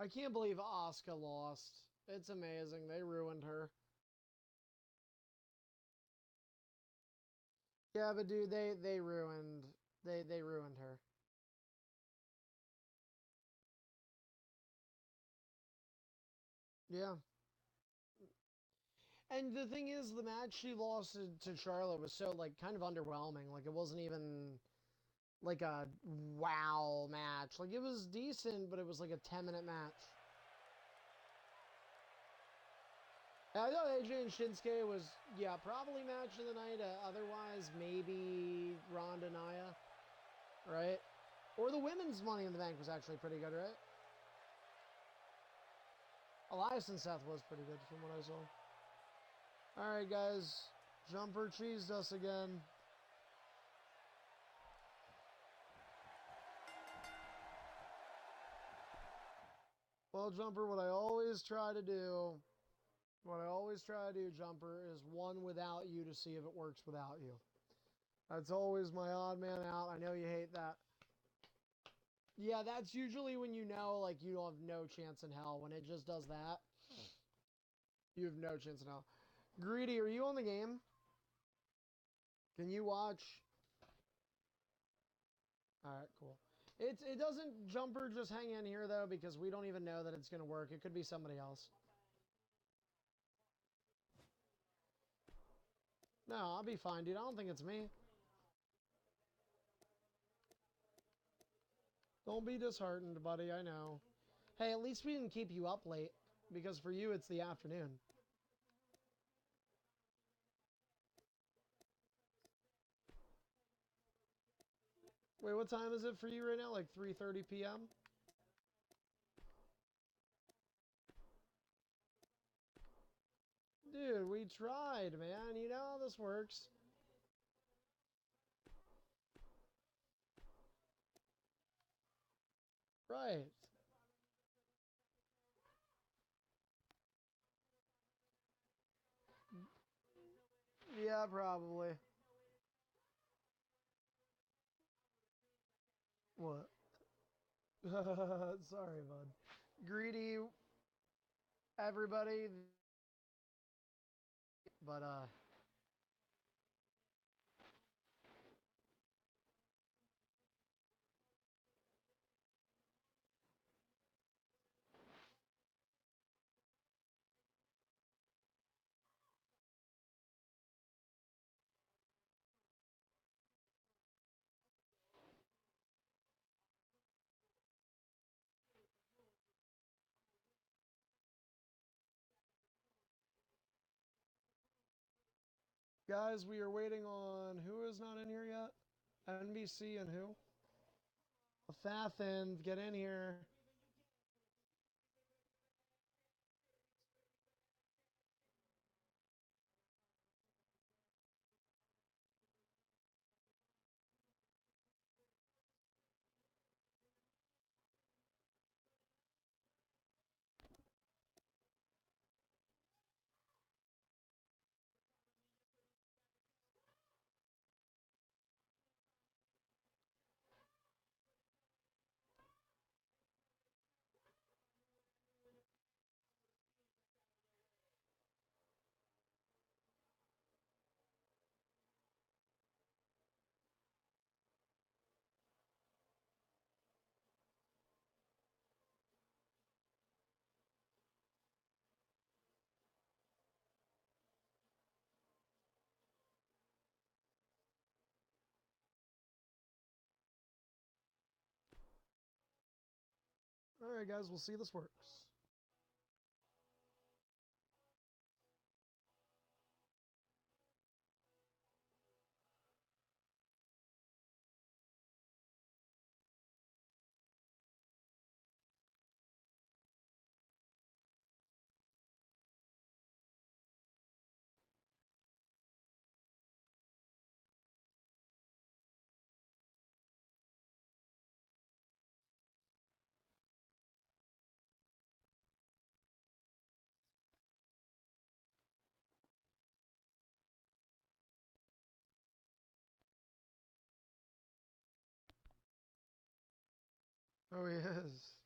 I can't believe Asuka lost. It's amazing. They ruined her. Yeah, but dude, they ruined they ruined her. Yeah. And the thing is, the match she lost to Charlotte was so like kind of underwhelming. Like it wasn't even like a wow match. Like it was decent, but it was like a 10-minute match. I thought AJ and Shinsuke was, yeah, probably match of the night. Otherwise, maybe Ronda Naya, right? Or the women's Money in the Bank was actually pretty good, right? Elias and Seth was pretty good from what I saw. All right, guys. Jumper cheesed us again. Well, Jumper, what I always try to do, Jumper, is one without you to see if it works without you. That's always my odd man out. I know you hate that. Yeah, that's usually when you know, like, you have no chance in hell. When it just does that, you have no chance in hell. Greedy, are you on the game? Can you watch? All right, cool. It doesn't Jumper just hang in here though because we don't even know that it's gonna work. It could be somebody else. No, I'll be fine, dude. I don't think it's me. Don't be disheartened, buddy. I know. Hey, at least we didn't keep you up late because for you it's the afternoon. Wait, what time is it for you right now? Like 3:30 p.m.? Dude, we tried, man. You know how this works. Right. Yeah, probably. What? Sorry, bud. Greedy, everybody. But, guys, we are waiting on who is not in here yet? NBC and who? Fathin, get in here. All right, guys, we'll see this works. Oh, he is.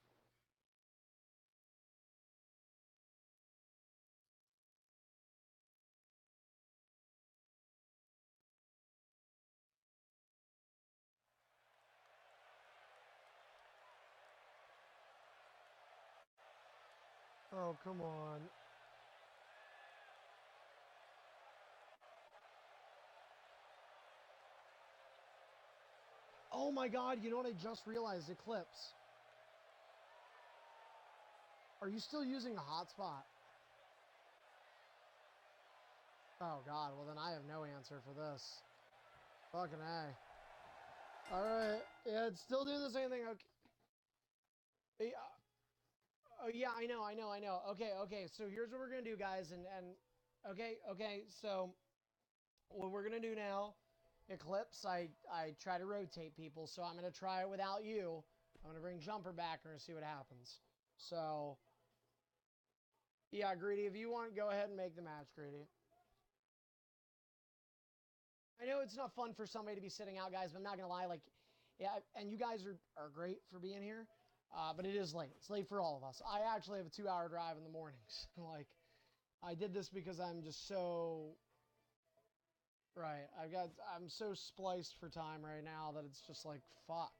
Oh, come on. Oh my god, you know what I just realized? Eclipse. Are you still using a hotspot? Oh god, well then I have no answer for this. Fucking A. Alright, yeah, it's still doing the same thing. Okay. Oh yeah, I know. Okay, so here's what we're gonna do, guys, okay, so what we're gonna do now, Eclipse, I try to rotate people, so I'm gonna try it without you. I'm gonna bring Jumper back and see what happens. So yeah, Greedy, if you want, go ahead and make the match, Greedy. I know it's not fun for somebody to be sitting out, guys, but I'm not gonna lie, like, yeah, and you guys are great for being here, but it is late. It's late for all of us. I actually have a 2-hour drive in the mornings. Like, I did this because I'm just so right. I'm so spliced for time right now that it's just like fuck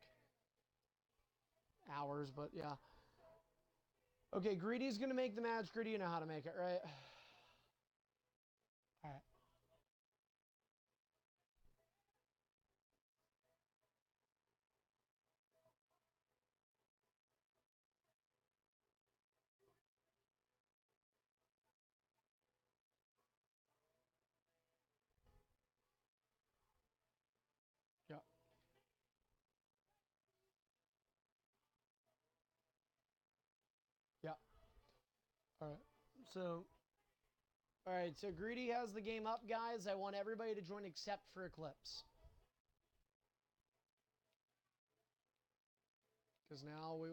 hours, but yeah. Okay, Greedy's gonna make the match. Greedy, you know how to make it, right? All right. Yeah. Yeah. All right. So, all right. So Greedy has the game up, guys. I want everybody to join except for Eclipse. Because now we.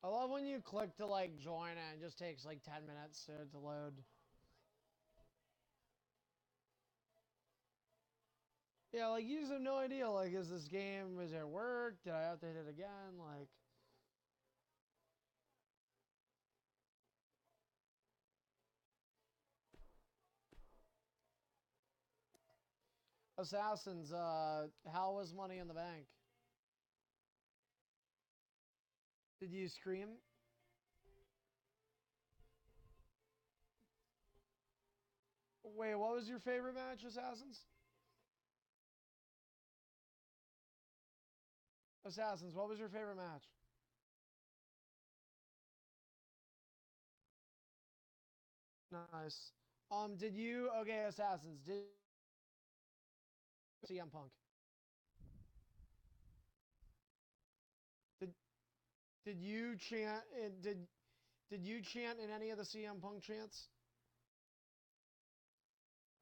I love when you click to like join and it just takes like 10 minutes to load. Yeah, like you just have no idea. Like, is this game, is it work? Did I have to hit it again? Like, Assassins, how was Money in the Bank? Did you scream? Wait, what was your favorite match, Assassins? Assassins, what was your favorite match? Nice. Did you, okay, Assassins, did CM Punk? Did did you chant, did you chant in any of the CM Punk chants?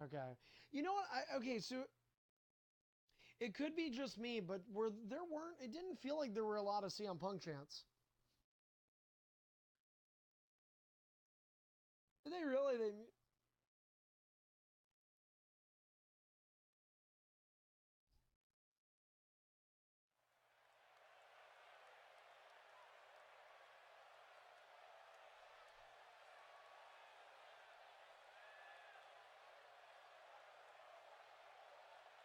Okay. You know what? Okay, so it could be just me, but it didn't feel like there were a lot of CM Punk chants. Did they really?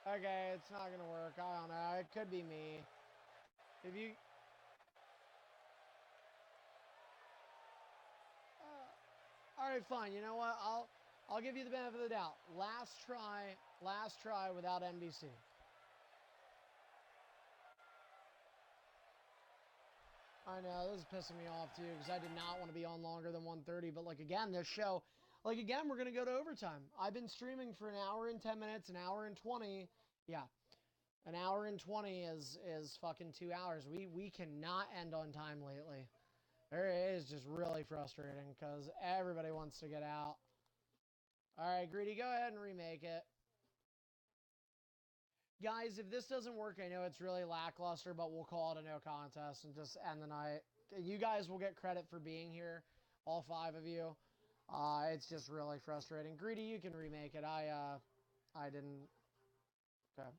Okay, it's not gonna work. I don't know. It could be me. If you, all right, fine. You know what? I'll give you the benefit of the doubt. Last try without NBC. I know this is pissing me off too because I did not want to be on longer than 1:30. But like again, this show, like again, we're gonna go to overtime. I've been streaming for an hour and 10 minutes, an hour and 20. Yeah, an hour and 20 is fucking 2 hours. We cannot end on time lately. It is just really frustrating because everybody wants to get out. All right, Greedy, go ahead and remake it. Guys, if this doesn't work, I know it's really lackluster, but we'll call it a no contest and just end the night. You guys will get credit for being here, all 5 of you. It's just really frustrating. Greedy, you can remake it. I didn't. Okay.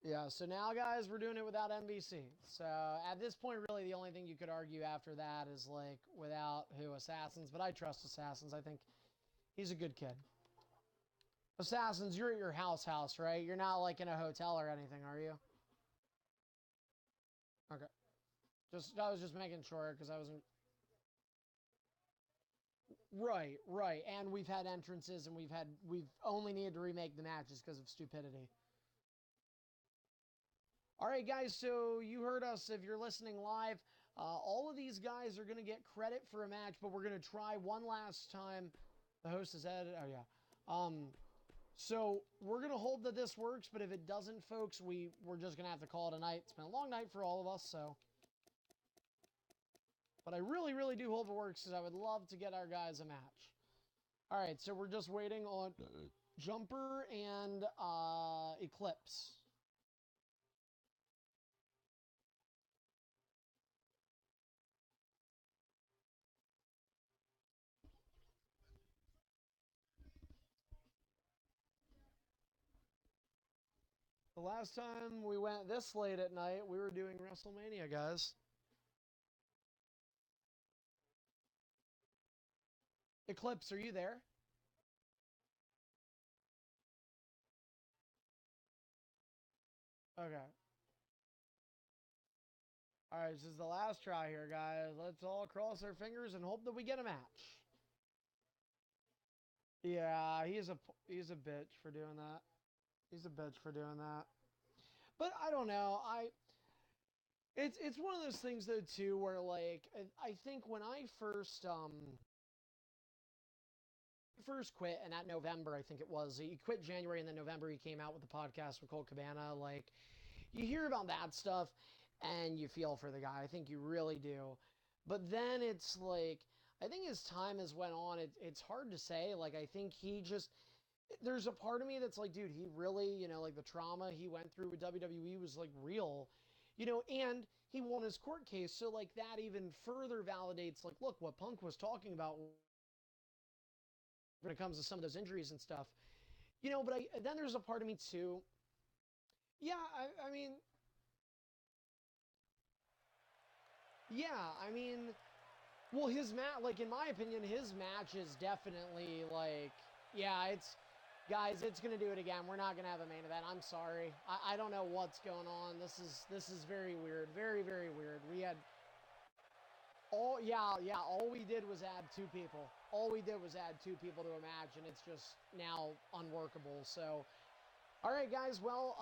Yeah, so now, guys, we're doing it without NBC. So at this point, really, the only thing you could argue after that is, like, without who? Assassins. But I trust Assassins. I think he's a good kid. Assassins, you're at your house, right? You're not, like, in a hotel or anything, are you? Okay. I was just making sure, because I wasn't... Right. And we've had entrances, and we've only needed to remake the matches because of stupidity. All right, guys, so you heard us. If you're listening live, all of these guys are going to get credit for a match, but we're going to try one last time. The host has added, oh, yeah. So we're going to hold that this works, but if it doesn't, folks, we're just going to have to call it a night. It's been a long night for all of us, so. But I really, really do hope it works, because I would love to get our guys a match. All right, so we're just waiting on Jumper and Eclipse. The last time we went this late at night, we were doing WrestleMania, guys. Eclipse, are you there? Okay. All right, this is the last try here, guys. Let's all cross our fingers and hope that we get a match. Yeah, he's a bitch for doing that. He's a bitch for doing that. But I don't know. It's one of those things though too where like I think when I first quit, and that November I think it was, he quit January and then November he came out with the podcast with Colt Cabana. Like you hear about that stuff and you feel for the guy. I think you really do. But then it's like I think as time has went on, it's hard to say. Like I think there's a part of me that's like, dude, he really, like the trauma he went through with WWE was like real, and he won his court case. So like that even further validates like, look, what Punk was talking about when it comes to some of those injuries and stuff, but then there's a part of me too. Yeah. I mean, well, his match, like in my opinion, his match is definitely like, yeah, guys, it's going to do it again. We're not going to have a main event. I'm sorry. I don't know what's going on. This is very weird. Very, very weird. We had all we did was add two people. All we did was add two people to a match, and it's just now unworkable. So, all right, guys. Well,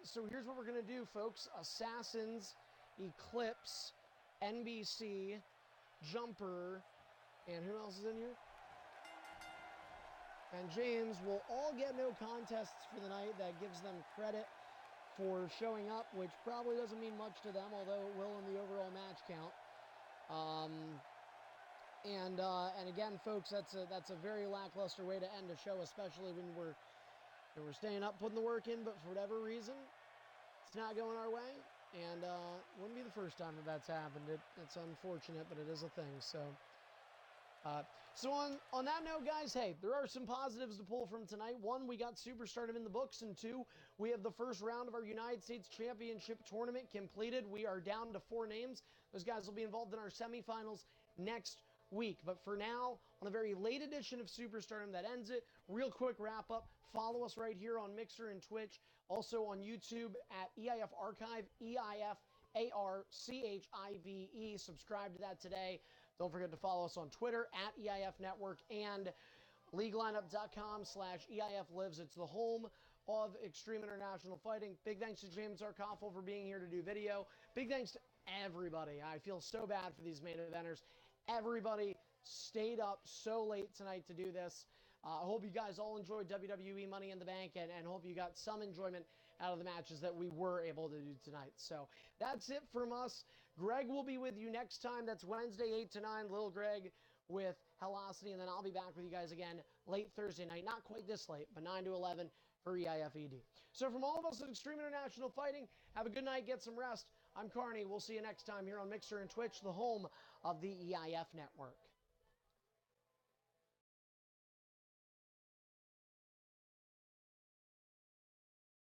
so here's what we're going to do, folks. Assassins, Eclipse, NBC, Jumper, and who else is in here? And James will all get no contests for the night. That gives them credit for showing up, which probably doesn't mean much to them, although it will in the overall match count. And again, folks, that's a very lackluster way to end a show, especially when we're staying up, putting the work in, but for whatever reason, it's not going our way. And wouldn't be the first time that's happened. It's unfortunate, but it is a thing. So. So on that note, guys, hey, there are some positives to pull from tonight. One, we got Superstardom in the books, and two, we have the first round of our United States Championship tournament completed. We are down to 4 names. Those guys will be involved in our semifinals next week. But for now, on a very late edition of Superstardom that ends it, real quick wrap up. Follow us right here on Mixer and Twitch. Also on YouTube at EIF Archive, EIFARCHIVE. Subscribe to that today. Don't forget to follow us on Twitter at EIF Network and LeagueLineup.com/EIF Lives. It's the home of Extreme International Fighting. Big thanks to James Zarkoffel for being here to do video. Big thanks to everybody. I feel so bad for these main eventers. Everybody stayed up so late tonight to do this. I hope you guys all enjoyed WWE Money in the Bank and hope you got some enjoyment out of the matches that we were able to do tonight. So that's it from us. Greg will be with you next time. That's Wednesday, 8 to 9. Little Greg with Helosity. And then I'll be back with you guys again late Thursday night. Not quite this late, but 9 to 11 for EIFED. So from all of us at Extreme International Fighting, have a good night. Get some rest. I'm Carney. We'll see you next time here on Mixer and Twitch, the home of the EIF Network.